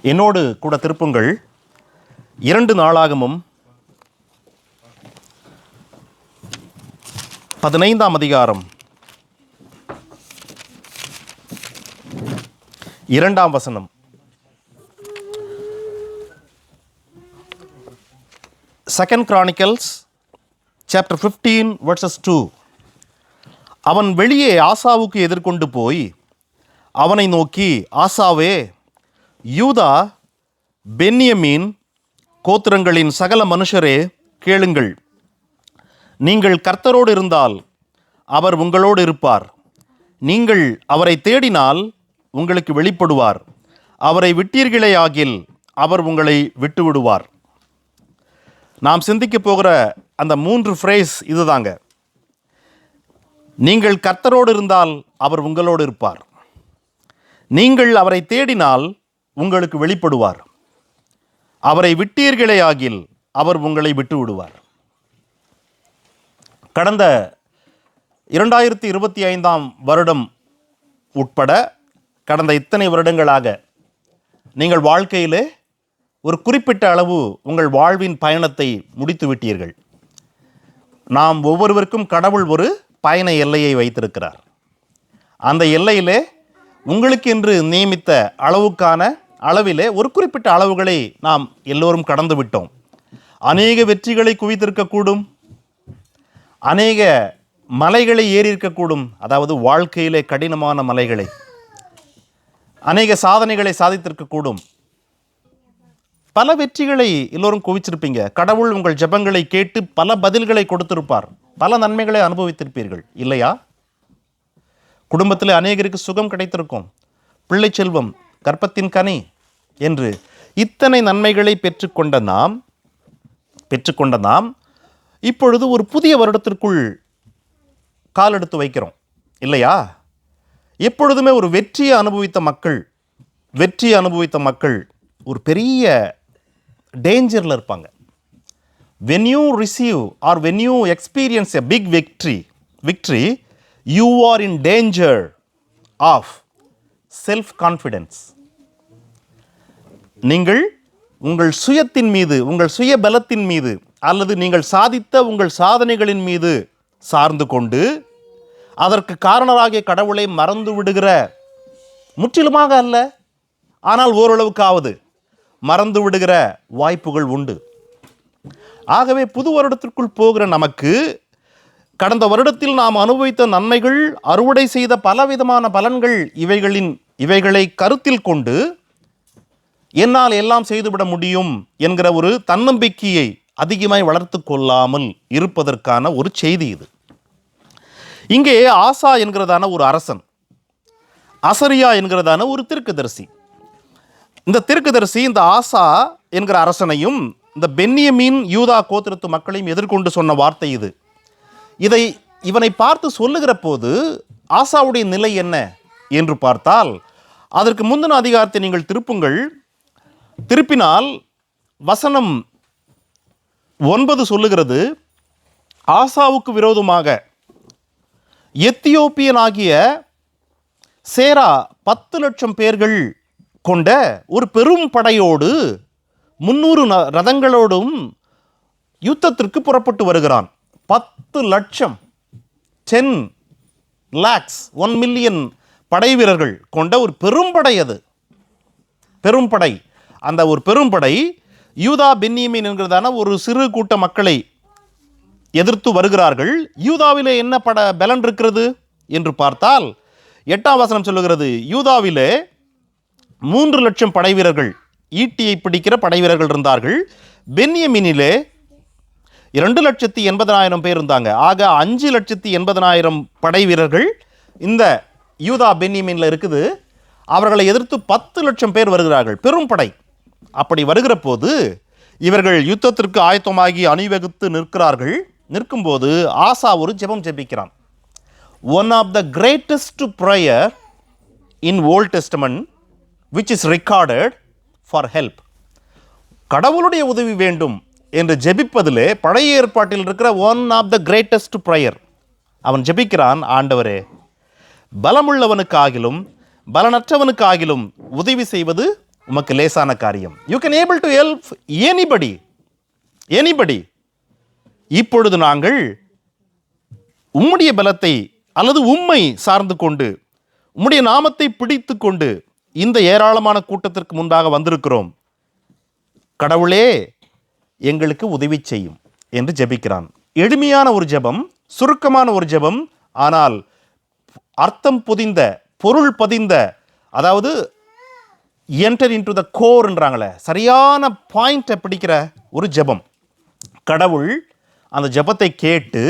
என்னோடு கூட திருப்புங்கள் 2 நாளாகமும் 15ஆம் அதிகாரம் 2ஆம் வசனம். Second Chronicles chapter 15 verses 2. அவன் வெளியே ஆசாவுக்கு எதிர்கொண்டு போய் அவனை நோக்கி, ஆசாவே, யூதா பென்யமீன் கோத்திரங்களின் சகல மனுஷரே, கேளுங்கள். நீங்கள் கர்த்தரோடு இருந்தால் அவர் உங்களோடு இருப்பார். நீங்கள் அவரை தேடினால் உங்களுக்கு வெளிப்படுவார். அவரை விட்டீர்களேயாகில் அவர் உங்களை விட்டுவிடுவார். நாம் சிந்திக்க போகிற அந்த 3 ஃப்ரேஸ் இதுதாங்க. நீங்கள் கர்த்தரோடு இருந்தால் அவர் உங்களோடு இருப்பார். நீங்கள் அவரை தேடினால் உங்களுக்கு வெளிப்படுவார். அவரை விட்டீர்களேயாகில் அவர் உங்களை விட்டு விடுவார். கடந்த 2025ஆம் வருடம் உட்பட கடந்த இத்தனை வருடங்களாக நீங்கள் வாழ்க்கையிலே ஒரு குறிப்பிட்ட அளவு உங்கள் வாழ்வின் பயணத்தை முடித்து விட்டீர்கள். நாம் ஒவ்வொருவருக்கும் கடவுள் ஒரு பயண எல்லையை வைத்திருக்கிறார். அந்த எல்லையிலே உங்களுக்கு என்று நியமித்த அளவிலே ஒரு குறிப்பிட்ட அளவுகளை நாம் எல்லோரும் கடந்து விட்டோம். அநேக வெற்றிகளை குவித்திருக்கக்கூடும், அநேக மலைகளை ஏறி இருக்கக்கூடும். அதாவது வாழ்க்கையிலே கடினமான மலைகளை, அநேக சாதனைகளை சாதித்திருக்கக்கூடும். பல வெற்றிகளை எல்லோரும் குவிச்சிருப்பீங்க. கடவுள் உங்கள் ஜெபங்களை கேட்டு பல பதில்களை கொடுத்திருப்பார். பல நன்மைகளை அனுபவித்திருப்பீர்கள் இல்லையா? குடும்பத்தில் அநேகருக்கு சுகம் கிடைத்திருக்கும், பிள்ளை செல்வம், கற்பத்தின் கனி என்று இத்தனை நன்மைகளை பெற்றுக்கொண்ட நாம் இப்பொழுது ஒரு புதிய வருடத்திற்குள் கால் எடுத்து வைக்கிறோம் இல்லையா? எப்பொழுதுமே ஒரு வெற்றியை அனுபவித்த மக்கள் ஒரு பெரிய டேஞ்சரில் இருப்பாங்க. when you receive or when you experience a big victory, you are in danger of self-confidence. நீங்கள் உங்கள் சுயத்தின் மீது, உங்கள் சுய பலத்தின் மீது, அல்லது நீங்கள் சாதித்த உங்கள் சாதனைகளின் மீது சார்ந்து கொண்டு அதற்கு காரணராகிய கடவுளை மறந்து விடுகிற, முற்றிலுமாக அல்ல, ஆனால் ஓரளவுக்காவது மறந்து விடுகிற வாய்ப்புகள் உண்டு. ஆகவே புது வருடத்திற்குள் போகிற நமக்கு கடந்த வருடத்தில் நாம் அனுபவித்த நன்மைகள், அறுவடை செய்த பலவிதமான பலன்கள், இவைகளை கருத்தில் கொண்டு என்னால் எல்லாம் செய்துவிட முடியும் என்கிற ஒரு தன்னம்பிக்கையை அதிகமாய் வளர்த்து கொள்ளாமல் இருப்பதற்கான ஒரு செய்தி இது. இங்கே ஆசா என்கிறதான ஒரு அரசன், அசரியா என்கிறதான ஒரு தீர்க்கதரிசி. இந்த தீர்க்கதரிசி இந்த ஆசா என்கிற அரசனையும் இந்த பென்யமீன் யூதா கோத்திரத்து மக்களையும் எதிர்கொண்டு சொன்ன வார்த்தை இது. இவனை பார்த்து சொல்லுகிற போது ஆசாவுடைய நிலை என்ன என்று பார்த்தால், அதற்கு முந்தின அதிகாரத்தை நீங்கள் திருப்பினால் வசனம் 9 சொல்லுகிறது, ஆசாவுக்கு விரோதமாக எத்தியோப்பியனாகிய சேரா 10 லட்சம் பேர்கள் கொண்ட ஒரு பெரும் படையோடு 300 ரதங்களோடும் யுத்தத்திற்கு புறப்பட்டு வருகிறான். 10 லட்சம், 10 lakhs, 1 million படை வீரர்கள் கொண்ட ஒரு பெரும்படை. அது பெரும்படை. அந்த ஒரு பெரும்படை யூதா பென்யமீன் என்கிறதான ஒரு சிறு கூட்ட மக்களை எதிர்த்து வருகிறார்கள். யூதாவிலே என்ன பலன் இருக்கிறது என்று பார்த்தால் 8ஆம் வசனம் சொல்லுகிறது, யூதாவிலே 3 லட்சம் படை வீரர்கள், ஈட்டியை பிடிக்கிற படை வீரர்கள் இருந்தார்கள். பென்யமீனிலே 2,80,000 பேர் இருந்தாங்க. ஆக 5,80,000 படை வீரர்கள் இந்த யூதா பென்யமீனில் இருக்குது. அவர்களை எதிர்த்து 10 லட்சம் பேர் வருகிறார்கள், பெரும் படை. அப்படி வருகிற போது இவர்கள் யுத்தத்திற்கு ஆயத்தமாகி அணிவகுத்து நிற்கும்போது ஆசா ஒரு ஜெபம் ஜெபிக்கிறான். One of the greatest prayer in Old Testament which is recorded for help. கடவுளுடைய உதவி வேண்டும் என்று ஜெபிப்பதிலே பழைய ஏற்பாட்டில் இருக்கிற one of the greatest prayer. அவன் ஜெபிக்கிறான், ஆண்டவரே, பலமுள்ளவனுக்காகிலும் பலனற்றவனுக்காகிலும் உதவி செய்வது உமக்கு லேசான காரியம். You can able to help anybody. இப்பொழுது நாங்கள் உம்முடைய பலத்தை அல்லது உம்மை சார்ந்து கொண்டு உம்முடைய நாமத்தை பிடித்து கொண்டு இந்த ஏராளமான கூட்டத்திற்கு முன்பாக வந்திருக்கிறோம். கடவுளே எங்களுக்கு உதவி செய்யும் என்று ஜெபிக்கிறான். எளிமையான ஒரு ஜெபம், சுருக்கமான ஒரு ஜெபம், ஆனால் அர்த்தம் பொதிந்த, பொருள் பதிந்த, அதாவது என்டர் இன்டு த கோர்ன்றாங்களே, சரியான பாயிண்டை பிடிக்கிற ஒரு ஜெபம். கடவுள் அந்த ஜெபத்தை கேட்டு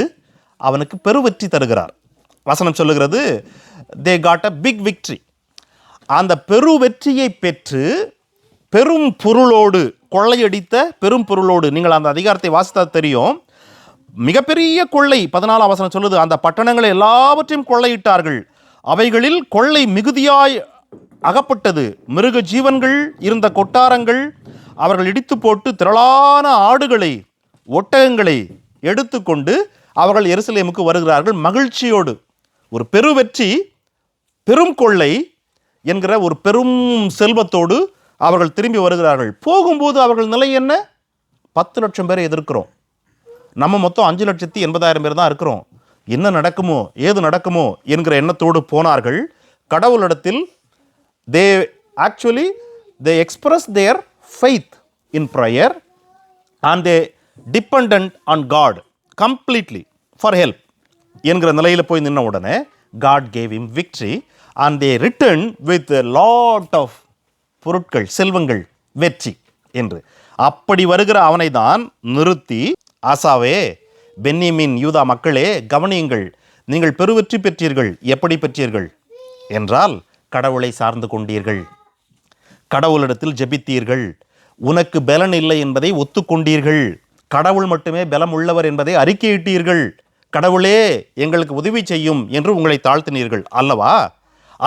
அவனுக்கு பெருவெற்றி தருகிறார். வசனம் சொல்லுகிறது, they got a big victory. அந்த பெருவெற்றியை பெற்று பெரும் பொருளோடு, கொள்ளையடித்த பெரும் பொருளோடு, நீங்கள் அந்த அதிகாரத்தை வாசித்தா தெரியும், மிகப்பெரிய கொள்ளை. 14ஆம் வசனம் சொல்லுது, அந்த பட்டணங்களை எல்லாவற்றையும் கொள்ளையிட்டார்கள், அவைகளில் கொள்ளை மிகுதியாய் அகப்பட்டது, மிருக ஜீவன்கள் இருந்த கொட்டாரங்கள் அவர்கள் இடித்து போட்டு திரளான ஆடுகளை ஒட்டகங்களை எடுத்துக்கொண்டு அவர்கள் எருசலேமுக்கு வருகிறார்கள் மகிழ்ச்சியோடு. ஒரு பெருவெற்றி, பெரும் கொள்ளை என்கிற ஒரு பெரும் செல்வத்தோடு அவர்கள் திரும்பி வருகிறார்கள். போகும்போது அவர்கள் நிலை என்ன? 10 லட்சம் பேரை எதிர்க்கிறோம், நம்ம மொத்தம் 5,80,000 பேர் தான் இருக்கிறோம், என்ன நடக்குமோ ஏது நடக்குமோ என்கிற எண்ணத்தோடு போனார்கள். கடவுளிடத்தில் they express their faith in prayer and they dependent on God completely for help என்கிற நிலையில் போய் நின்ன உடனே God gave him victory and they returned with a lot of பொருட்கள், செல்வங்கள், வெற்றி என்று. அப்படி வருகிற அவனை தான் நிறுத்தி, ஆசாவே, பென்யமீன், யூதா மக்களே கவனியுங்கள், நீங்கள் பெருவெற்றி பெற்றீர்கள். எப்படி பெற்றீர்கள் என்றால், கடவுளை சார்ந்து கொண்டீர்கள், கடவுளிடத்தில் ஜெபித்தீர்கள், உனக்கு பலன் இல்லை என்பதை ஒத்துக்கொண்டீர்கள், கடவுள் மட்டுமே பலம் உள்ளவர் என்பதை அறிக்கையிட்டீர்கள், கடவுளே எங்களுக்கு உதவி செய்யும் என்று உங்களை தாழ்த்தினீர்கள் அல்லவா?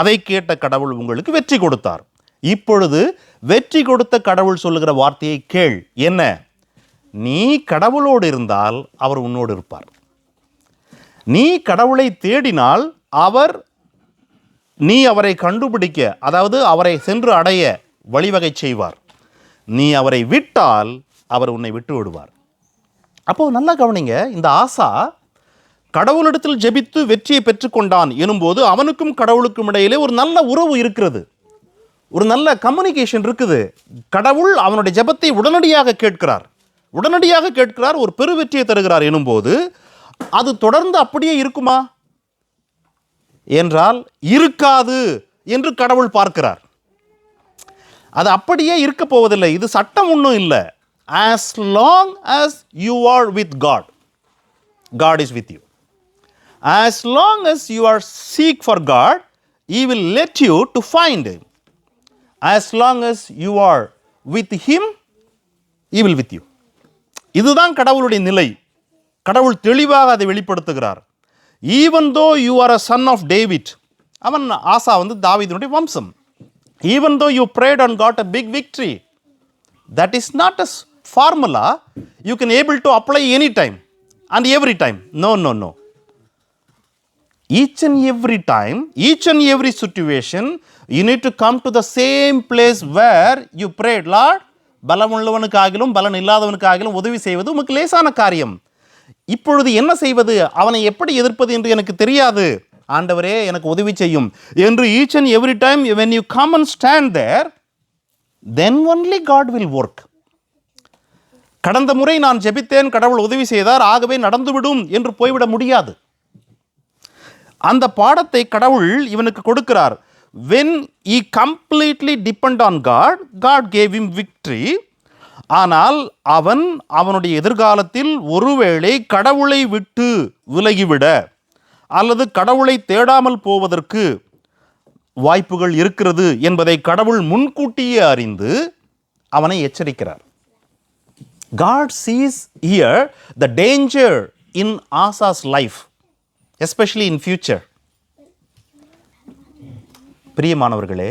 அதை கேட்ட கடவுள் உங்களுக்கு வெற்றி கொடுத்தார். இப்பொழுது வெற்றி கொடுத்த கடவுள் சொல்லுகிற வார்த்தையை கேள். என்ன? நீ கடவுளோடு இருந்தால் அவர் உன்னோடு இருப்பார். நீ கடவுளை தேடினால் நீ அவரை கண்டுபிடிக்க, அதாவது அவரை சென்று அடைய வழிவகை செய்வார். நீ அவரை விட்டால் அவர் உன்னை விட்டு விடுவார். அப்போ நல்லா கவனிங்க, இந்த ஆசா கடவுளிடத்தில் ஜெபித்து வெற்றியை பெற்றுக்கொண்டான் எனும்போது அவனுக்கும் கடவுளுக்கும் இடையிலே ஒரு நல்ல உறவு இருக்கிறது, ஒரு நல்ல கம்யூனிகேஷன் இருக்குது. கடவுள் அவனுடைய ஜெபத்தை உடனடியாக கேட்கிறார், ஒரு பெருவெற்றியை தருகிறார் எனும்போது அது தொடர்ந்து அப்படியே இருக்குமா என்றால் இருக்காது என்று கடவுள் பார்க்கிறார். அது அப்படியே இருக்க போவதில்லை. இது சட்டம் ஒன்றும் இல்லை. as long as you are with God, God is with you. As long as you are seek for God, He will let you to find Him. As long as you are with Him, He will with you. இதுதான் கடவுளுடைய நிலை. கடவுள் தெளிவாக அதை வெளிப்படுத்துகிறார். Even though you are a son of David, அவன் ஆசா தாவீதுனுடைய வம்சம். Even though you prayed and got a big victory, that is not a formula you can able to apply any time and every time. No. Each and every time, each and every situation, you need to come to the same place where you prayed, Lord, பலம் உள்ளவனுக்காகிலும் பலன் இல்லாதவனுக்காகிலும் உதவி செய்வது உமக்கு லேசான காரியம். இப்பொழுது என்ன செய்வது, அவனை எப்படி எதிர்ப்பது என்று எனக்கு தெரியாது, ஆண்டவரே எனக்கு உதவி செய்யும் என்று each and every time when you come and stand there, then only God will work. கடந்த முறை நான் ஜெபித்தேன், கடவுள் உதவி செய்தார், ஆகவே நடந்துவிடும் என்று போய்விட முடியாது. அந்த பாடத்தை கடவுள் இவனுக்கு கொடுக்கிறார். when he completely depend on God, God gave him victory. ஆனால் அவனுடைய எதிர்காலத்தில் ஒருவேளை கடவுளை விட்டு விலகிவிட அல்லது கடவுளை தேடாமல் போவதற்கு வாய்ப்புகள் இருக்கிறது என்பதை கடவுள் முன்கூட்டியே அறிந்து அவனை எச்சரிக்கிறார். God sees here the danger in Asa's life, especially in future. பிரியமானவர்களே,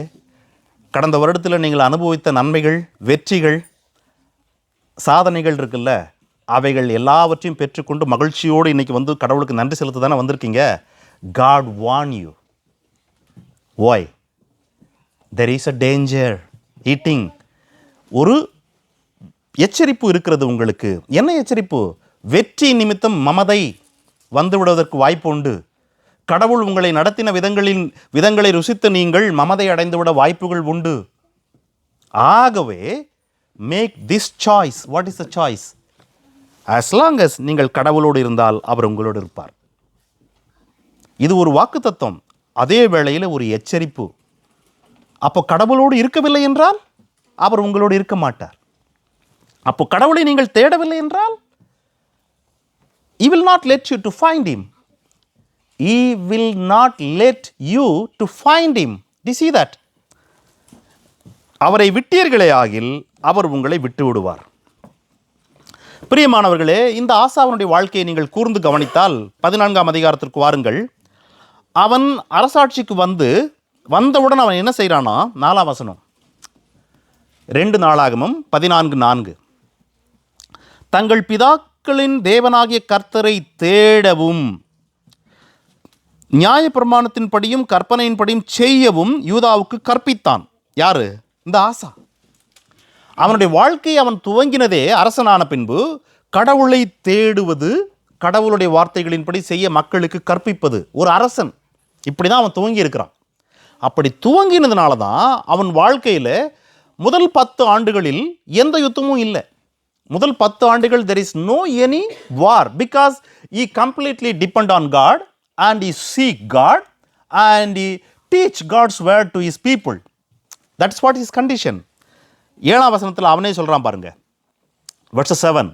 கடந்த வருடத்தில் நீங்கள் அனுபவித்த நன்மைகள், வெற்றிகள், சாதனைகள் இருக்குல்ல, அவைகள் எல்லாவற்றையும் பெற்றுக்கொண்டு மகிழ்ச்சியோடு இன்னைக்கு கடவுளுக்கு நன்றி செலுத்த தானே வந்திருக்கீங்க. God warn you. Why? There is a danger eating. ஒரு எச்சரிப்பு இருக்கிறது உங்களுக்கு. என்ன எச்சரிப்பு? வெற்றி நிமித்தம் மமதை வந்துவிடுவதற்கு வாய்ப்பு உண்டு. கடவுள் உங்களை நடத்தின விதங்களை ருசித்து நீங்கள் மமதை அடைந்துவிட வாய்ப்புகள் உண்டு. ஆகவே make this choice. What is the choice? as long as நீங்கள் கடவுளோடு இருந்தால் அவர் உங்களோடு இருப்பார். இது ஒரு வாக்குத்தத்தம், அதே வேளையில் ஒரு எச்சரிப்பு. அப்போ கடவுளோடு இருக்கவில்லை என்றால் அவர் உங்களோடு இருக்க மாட்டார். அப்போ கடவுளை நீங்கள் தேடவில்லை என்றால் he will not let you to find him. He will not let you to find him. Do you see that? அவரை விட்டீர்களே ஆகில் அவர் உங்களை விட்டு விடுவார். பிரியமானவர்களே, இந்த ஆசாவனுடைய வாழ்க்கையை நீங்கள் கூர்ந்து கவனித்தால் 14ஆம் அதிகாரத்திற்கு வாருங்கள். அவன் அரசாட்சிக்கு வந்தவுடன் அவன் என்ன செய்கிறானா? 4ஆம் வசனம், 2 நாளாகமம் 14:4. தங்கள் பிதாக்களின் தேவனாகிய கர்த்தரை தேடவும் நியாயப்பிரமாணத்தின்படியும் கற்பனையின்படியும் செய்யவும் யூதாவுக்கு கற்பித்தான். யாரு? இந்த ஆசா. அவனுடைய வாழ்க்கையை அவன் துவங்கினதே அரசனான பின்பு கடவுளை தேடுவது, கடவுளுடைய வார்த்தைகளின்படி செய்ய மக்களுக்கு கற்பிப்பது. ஒரு அரசன் இப்படி தான் அவன் துவங்கி இருக்கிறான். அப்படி துவங்கினதுனால தான் அவன் வாழ்க்கையில் முதல் 10 ஆண்டுகளில் எந்த யுத்தமும் இல்லை. முதல் 10 ஆண்டுகள் there is no any war because he completely depend on God and he seek God and he teach God's word to his people. That's what his condition. 7ஆம் வசனத்தில் அவனே சொல்கிறான் பாருங்க, verse 7.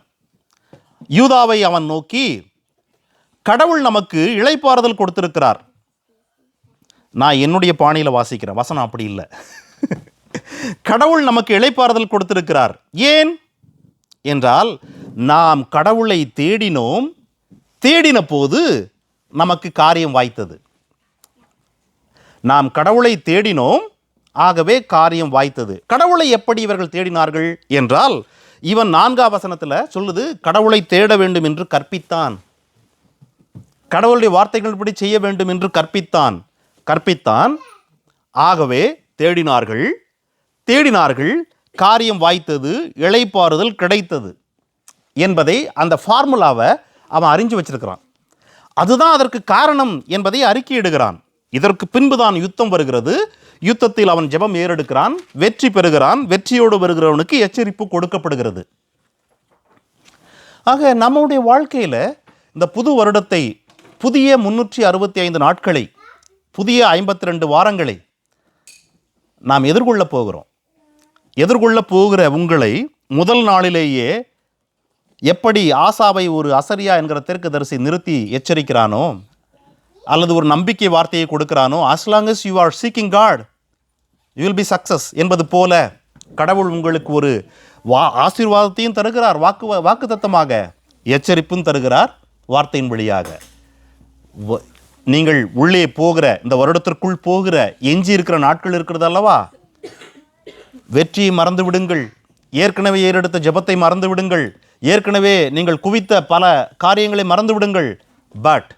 யூதாவை அவன் நோக்கி, கடவுள் நமக்கு இளைப்பாறுதல் கொடுத்திருக்கிறார். நான் என்னுடைய பாணியில் வாசிக்கிறேன், வசனம் அப்படி இல்லை. கடவுள் நமக்கு இளைப்பாறுதல் கொடுத்திருக்கிறார். ஏன் என்றால் நாம் கடவுளை தேடினோம், தேடின போது நமக்கு காரியம் வாய்த்தது. நாம் கடவுளை தேடினோம், ஆகவே காரியம் வாய்த்தது. கடவுளை எப்படி இவர்கள் தேடினார்கள் என்றால், இவன் 4ஆம் வசனத்தில் சொல்லுது, கடவுளை தேட வேண்டும் என்று கற்பித்தான். கடவுளுடைய வார்த்தைகள் செய்ய வேண்டும் என்று கற்பித்தான். ஆகவே தேடினார்கள், காரியம் வாய்த்தது, இளைப்பாறுதல் கிடைத்தது என்பதை, அந்த ஃபார்முலாவை அவன் அறிஞ்சு வச்சிருக்கிறான். அதுதான் அதற்கு காரணம் என்பதை அறிக்கையிடுகிறான். இதற்கு பின்புதான் யுத்தம் வருகிறது. யுத்தத்தில் அவன் ஜெபம் ஏறெடுக்கிறான், வெற்றி பெறுகிறான். வெற்றியோடு வருகிறவனுக்கு எச்சரிப்பு கொடுக்கப்படுகிறது. ஆக நம்முடைய வாழ்க்கையில் இந்த புது வருடத்தை, புதிய 365 நாட்களை, புதிய 52 வாரங்களை நாம் எதிர்கொள்ள போகிற உங்களை முதல் நாளிலேயே எப்படி ஆசாவை ஒரு அசரியா என்கிற தீர்க்கதரிசி நிறுத்தி எச்சரிக்கிறானோ, அல்லது ஒரு நம்பிக்கை வார்த்தையை கொடுக்கிறானோ, as long as you are seeking God you will be success என்பது போல கடவுள் உங்களுக்கு ஒரு ஆசீர்வாதத்தையும் தருகிறார், வாக்குத்தத்தமாக எச்சரிப்பும் தருகிறார் வார்த்தையின் வழியாக. நீங்கள் உள்ளே போகிற, இந்த வருடத்திற்குள் போகிற எஞ்சி இருக்கிற நாட்கள் இருக்கிறது அல்லவா, வெற்றியை மறந்து விடுங்கள், ஏற்கனவே ஏறெடுத்த ஜெபத்தை மறந்து விடுங்கள், ஏற்கனவே நீங்கள் குவித்த பல காரியங்களை மறந்து விடுங்கள். பட்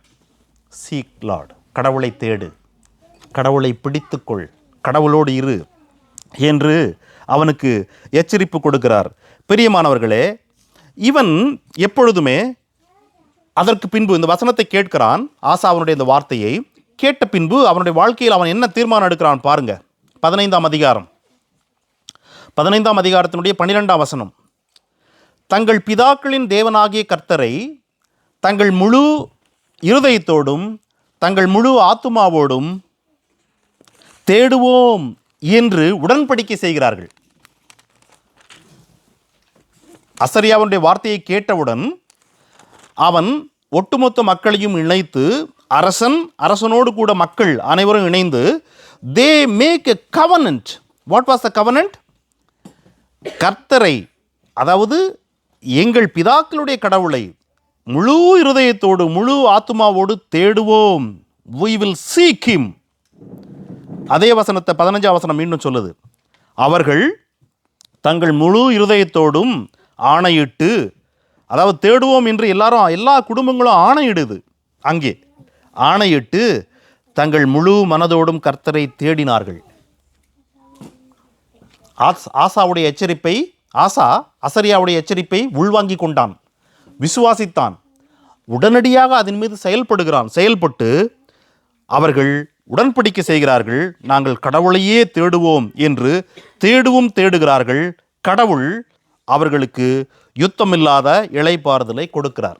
சீக் லார்ட், கடவுளை தேடு, கடவுளை பிடித்துக்கொள், கடவுளோடு இரு என்று அவனுக்கு எச்சரிப்பு கொடுக்கிறார். பிரியமானவர்களே, இவன் எப்பொழுதுமே அதற்கு பின்பு இந்த வசனத்தை கேட்கிறான். ஆசா அவனுடைய இந்த வார்த்தையை கேட்ட பின்பு அவனுடைய வாழ்க்கையில் அவன் என்ன தீர்மானம் எடுக்கிறான் பாருங்க. 15ஆம் அதிகாரத்தினுடைய 12ஆம் வசனம். தங்கள் பிதாக்களின் தேவனாகிய கர்த்தரை தங்கள் முழு இருதயத்தோடும் தங்கள் முழு ஆத்துமாவோடும் தேடுவோம் என்று உடன்படிக்கை செய்கிறார்கள். அசரியாவுடைய வார்த்தையை கேட்டவுடன் அவன் ஒட்டுமொத்த மக்களையும் இணைத்து, அரசனோடு கூட மக்கள் அனைவரும் இணைந்து they make a covenant. What was the covenant? கர்த்தரை, அதாவது எங்கள் பிதாக்களுடைய கடவுளை முழு இருதயத்தோடு முழு ஆத்துமாவோடு தேடுவோம். we will seek him. அதே வசனத்தை 15ஆம் வசனம் மீண்டும் சொல்லுது. அவர்கள் தங்கள் முழு இருதயத்தோடும் ஆணையிட்டு, அதாவது தேடுவோம் என்று எல்லா குடும்பங்களும் ஆணையிடுது. அங்கே ஆணையிட்டு தங்கள் முழு மனதோடும் கர்த்தரை தேடினார்கள். ஆசாவுடைய எச்சரிப்பை அசரியாவுடைய எச்சரிப்பை உள்வாங்கி கொண்டான், விசுவாசித்தான், உடனடியாக அதன் மீது செயல்பட்டு அவர்கள் உடன்படிக்கை செய்கிறார்கள். நாங்கள் கடவுளையே தேடுவோம் என்று தேடுகிறார்கள். கடவுள் அவர்களுக்கு யுத்தமில்லாத இளைப்பாறுதலை கொடுக்கிறார்.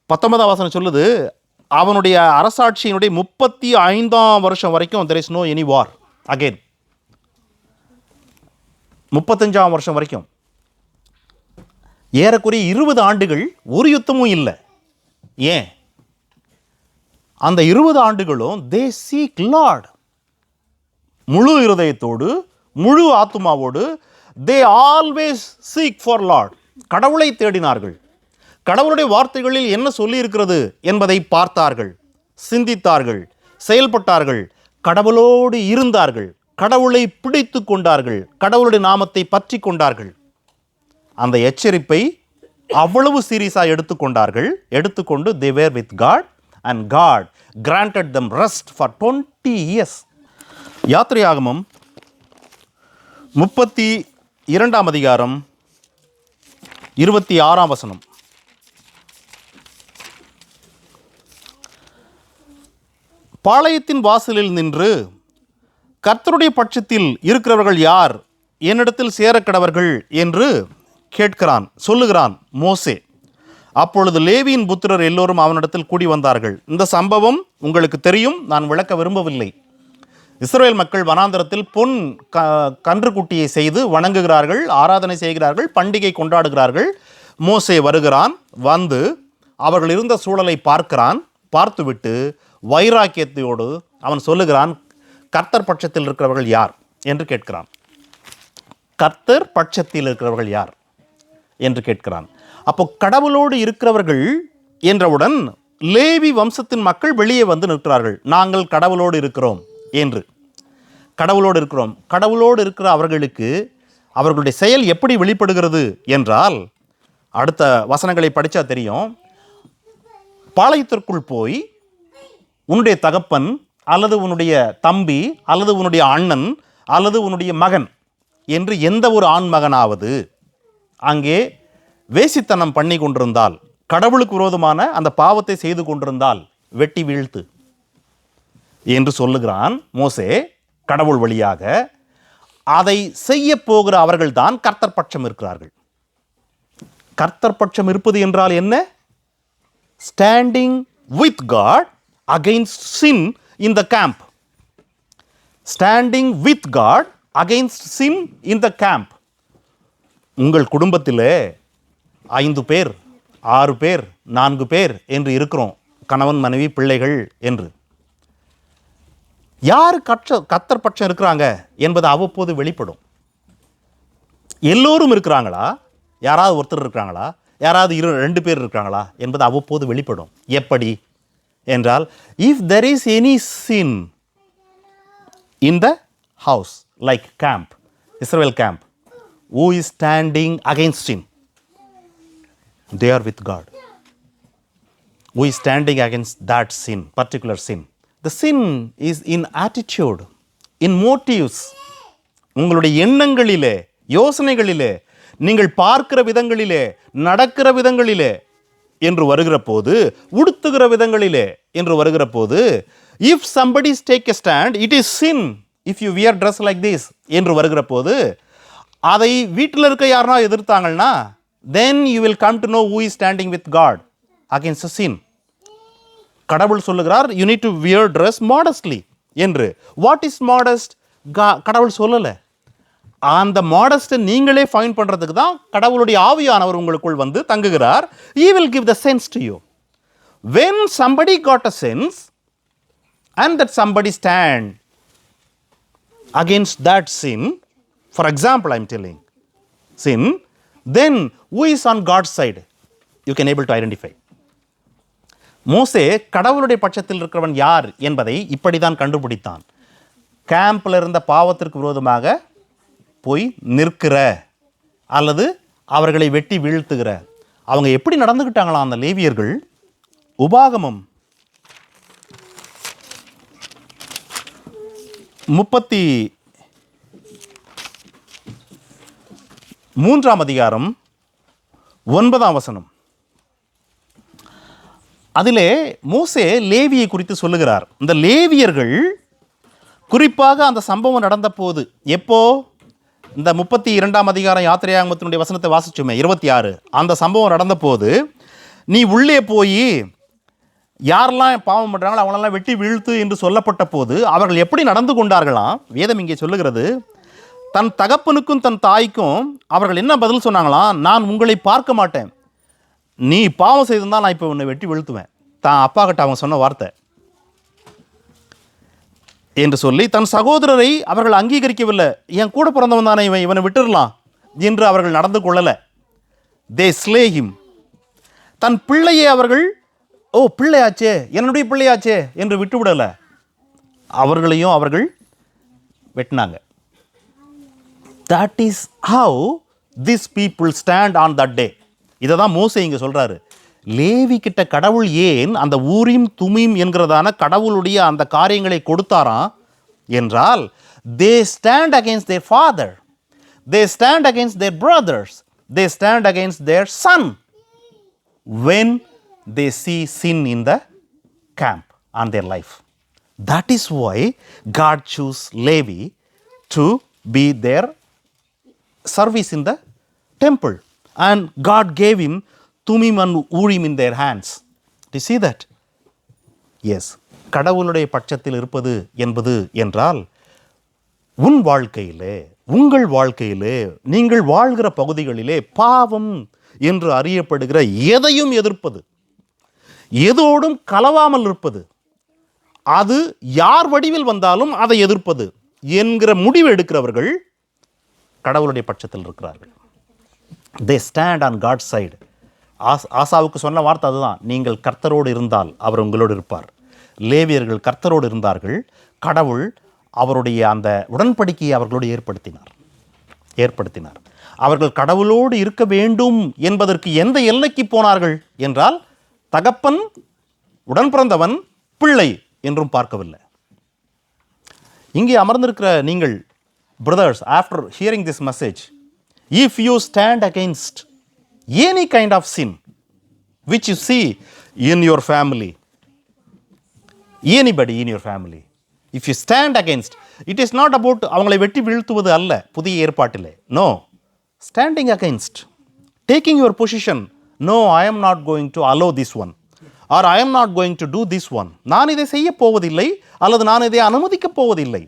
19ஆம் வசனம் சொல்லுது, அவனுடைய அரசாட்சியினுடைய 35ஆம் வருஷம் வரைக்கும் there is no any war again. 35ஆம் வருஷம் வரைக்கும் ஏறக்குறைய 20 ஆண்டுகள் ஒரு யுத்தமும் இல்லை. ஏன்? அந்த 20 ஆண்டுகளும் they seek Lord, முழு இருதயத்தோடு முழு ஆத்துமாவோடு they always seek for Lord, கடவுளை தேடினார்கள். கடவுளுடைய வார்த்தைகளில் என்ன சொல்லி இருக்கிறது என்பதை பார்த்தார்கள், சிந்தித்தார்கள், செயல்பட்டார்கள், கடவுளோடு இருந்தார்கள், கடவுளை பிடித்து கொண்டார்கள், கடவுளுடைய நாமத்தை பற்றி கொண்டார்கள். அந்த எச்சரிப்பை அவ்வளவு சீரியஸாக எடுத்துக்கொண்டு they were with God and God granted them rest for 20 years. யாத்திரையாகமம் 32ஆம் அதிகாரம் 26ஆம் வசனம். பாளையத்தின் வாசலில் நின்று கர்த்தருடைய பட்சத்தில் இருக்கிறவர்கள் யார், என்னிடத்தில் சேரக்கடவர்கள் என்று சொல்லுகிறான் மோசே. அப்பொழுது லேவியின் புத்திரர் எல்லோரும் அவனிடத்தில் கூடி வந்தார்கள். இந்த சம்பவம் உங்களுக்கு தெரியும், நான் விளக்க விரும்பவில்லை. இஸ்ரவேல் மக்கள் வனாந்தரத்தில் பொன் கன்றுக்குட்டியை செய்து வணங்குகிறார்கள், ஆராதனை செய்கிறார்கள், பண்டிகை கொண்டாடுகிறார்கள். மோசே வருகிறான், வந்து அவர்கள் இருந்த சூழலை பார்த்துவிட்டு வைராக்கியத்தோடு அவன் சொல்லுகிறான், கர்த்தர் பட்சத்தில் இருக்கிறவர்கள் யார் என்று கேட்கிறான். கர்த்தர் பட்சத்தில் இருக்கிறவர்கள் யார் என்று கேட்கிறான். அப்போ கடவுளோடு இருக்கிறவர்கள் என்றவுடன் லேவி வம்சத்தின் மக்கள் வெளியே வந்து நிற்கிறார்கள். நாங்கள் கடவுளோடு இருக்கிறோம் என்று. கடவுளோடு இருக்கிற அவர்களுக்கு அவர்களுடைய செயல் எப்படி வெளிப்படுகிறது என்றால், அடுத்த வசனங்களை படித்தா தெரியும். பாளையத்திற்குள் போய் உன்னுடைய தகப்பன் அல்லது உன்னுடைய தம்பி அல்லது உன்னுடைய அண்ணன் அல்லது உன்னுடைய மகன் என்று எந்த ஒரு ஆண் மகனாவது அங்கே வேசித்தனம் பண்ணி கொண்டிருந்தால், கடவுளுக்கு விரோதமான அந்த பாவத்தை செய்து கொண்டிருந்தால் வெட்டி வீழ்த்து என்று சொல்லுகிறான் மோசே கடவுள் வழியாக. அதை செய்ய போகிற அவர்கள்தான் கர்த்தர் பட்சம் இருக்கிறார்கள். கர்த்தர் பட்சம் இருப்பது என்றால் என்ன? Standing with God against sin in the camp. Standing with God against sin in the camp. உங்கள் குடும்பத்திலே 5 பேர் 6 பேர் 4 பேர் என்று இருக்கிறோம், கணவன் மனைவி பிள்ளைகள் என்று. யார் கர்த்தர் பட்சம் இருக்கிறாங்க என்பது அவ்வப்போது வெளிப்படும். எல்லோரும் இருக்கிறாங்களா, யாராவது ஒருத்தர் இருக்கிறாங்களா, யாராவது 2 பேர் இருக்கிறாங்களா என்பது அவ்வப்போது வெளிப்படும். எப்படி என்றால், if there is any sin in the house like camp, Israel camp, who is standing against sin? They are with God. Who is standing against that sin, particular sin? The sin is in attitude, in motives. உங்களுடைய எண்ணங்களிலே, யோசனைகளிலே, நீங்கள் பார்க்கிற விதங்களிலே, நடக்கிற விதங்களிலே என்று வருகிற போது, உடுத்துகிற விதங்களிலே என்று வருகிற போது, if somebody take a stand, it is sin if you wear dress like this என்று வருகிற போது, அதை வீட்டில் இருக்க யாருனா எதிர்த்தாங்கன்னா, then you will come to know who is standing with God against the sin. கடவுள் சொல்லுகிறார், you need to wear dress modestly என்று. What is modest? கடவுள் சொல்லலை. அந்த மாடஸ்ட்டை நீங்களே ஃபைண்ட் பண்ணுறதுக்கு தான் கடவுளுடைய ஆவியானவர் உங்களுக்குள் வந்து தங்குகிறார். He will give the sense to you. When somebody got a sense and that somebody stand against that sin, for example, I am telling sin, then who is on God's side? You can able to identify. மோசே கடவுளுடைய பட்சத்தில் இருக்கிறவன் யார் என்பதை இப்படிதான் கண்டுபிடித்தான். கேம்பில் இருந்த பாவத்திற்கு விரோதமாக போய் நிற்கிற அல்லது அவர்களை வெட்டி வீழ்த்துகிற அவங்க எப்படி நடந்துக்கிட்டாங்களாம் அந்த லேவியர்கள்? உபாகமம் 32 3ஆம் அதிகாரம் 9ஆம் வசனம். அதிலே மோசே லேவியை குறித்து சொல்லுகிறார். இந்த லேவியர்கள் குறிப்பாக அந்த சம்பவம் நடந்த போது, எப்போ இந்த 32ஆம் அதிகாரம் யாத்திரையாகமத்தினுடைய வசனத்தை வாசிச்சோமே 26, அந்த சம்பவம் நடந்த போது நீ உள்ளே போய் யாரெல்லாம் பாவம் பண்ணுறாங்களோ அவங்களெல்லாம் வெட்டி வீழ்த்து என்று சொல்லப்பட்ட போது அவர்கள் எப்படி நடந்து கொண்டார்களாம்? வேதம் இங்கே சொல்லுகிறது, தன் தகப்பனுக்கும் தன் தாய்க்கும் அவர்கள் என்ன பதில் சொன்னாங்களாம்? நான் உங்களை பார்க்க மாட்டேன், நீ பாவம் செய்திருந்தால் நான் இப்போ உன்னை வெட்டி வீழ்த்துவேன். தான் அப்பா கிட்ட அவங்க சொன்ன வார்த்தை என்று சொல்லி தன் சகோதரரை அவர்கள் அங்கீகரிக்கவில்லை. என் கூட பிறந்தவன் தானே இவன், இவனை விட்டுடலாம் என்று அவர்கள் நடந்து கொள்ளலை. தே ஸ்லே ஹிம். தன் பிள்ளையை அவர்கள் பிள்ளையாச்சே, என்னுடைய பிள்ளையாச்சே என்று விட்டுவிடலை, அவர்களையும் அவர்கள் வெட்டினாங்க. That is how these people stand on that day. இதை தான் மோசே இங்கே சொல்கிறாரு. லேவி கிட்ட கடவுள் ஏன் அந்த ஊரீம் துமீம் என்கிறதான கடவுளுடைய அந்த காரியங்களை கொடுத்தாராம் என்றால், they stand against their father, they stand against their brothers, they stand against their son when they see sin in the camp on their life. That is why God chose Levi to be their service in the temple, and God gave him Tumim and Urim in their hands. Do you see that? Yes. கடவுளுடைய பட்சத்தில் இருப்பது என்பது என்றால், உன் வாழ்க்கையிலே, உங்கள் வாழ்க்கையிலே, நீங்கள் வாழ்கிற பகுதிகளிலே பாவம் என்று அறியப்படுகிற எதையும் எதிர்ப்பது, எதோடும் கலவாமல் இருப்பது, அது யார் வடிவில் வந்தாலும் அதை எதிர்ப்பது என்கிற முடிவு எடுக்கிறவர்கள் கடவுளுடைய பட்சத்தில் இருக்கிறார்கள். They stand on God's side. ஆசாவுக்கு சொன்ன வார்த்தை அதுதான், நீங்கள் கர்த்தரோடு இருந்தால் அவர் உங்களோடு இருப்பார். லேவியர்கள் கர்த்தரோடு இருந்தார்கள். கடவுள் அவருடைய அந்த உடன்படிக்கையை அவர்களோடு ஏற்படுத்தினார். அவர்கள் கடவுளோடு இருக்க வேண்டும் என்பதற்கு எந்த எல்லைக்கு போனார்கள் என்றால், தகப்பன் உடன் பிறந்தவன் பிள்ளை என்றும் பார்க்கவில்லை. இங்கே அமர்ந்திருக்கிற நீங்கள் brothers, after hearing this message, if you stand against any kind of sin which you see in your family, anybody in your family, if you stand against, it is not about அவங்களை வெட்டி வீழ்த்துவது அல்ல புதிய ஏற்பாட்டிலே. No, standing against, taking your position, no, I am not going to allow this one, or I am not going to do this one. நான் இதை செய்ய போவதில்லை, அல்லது நான் இதை அனுமதிக்கப் போவதில்லை,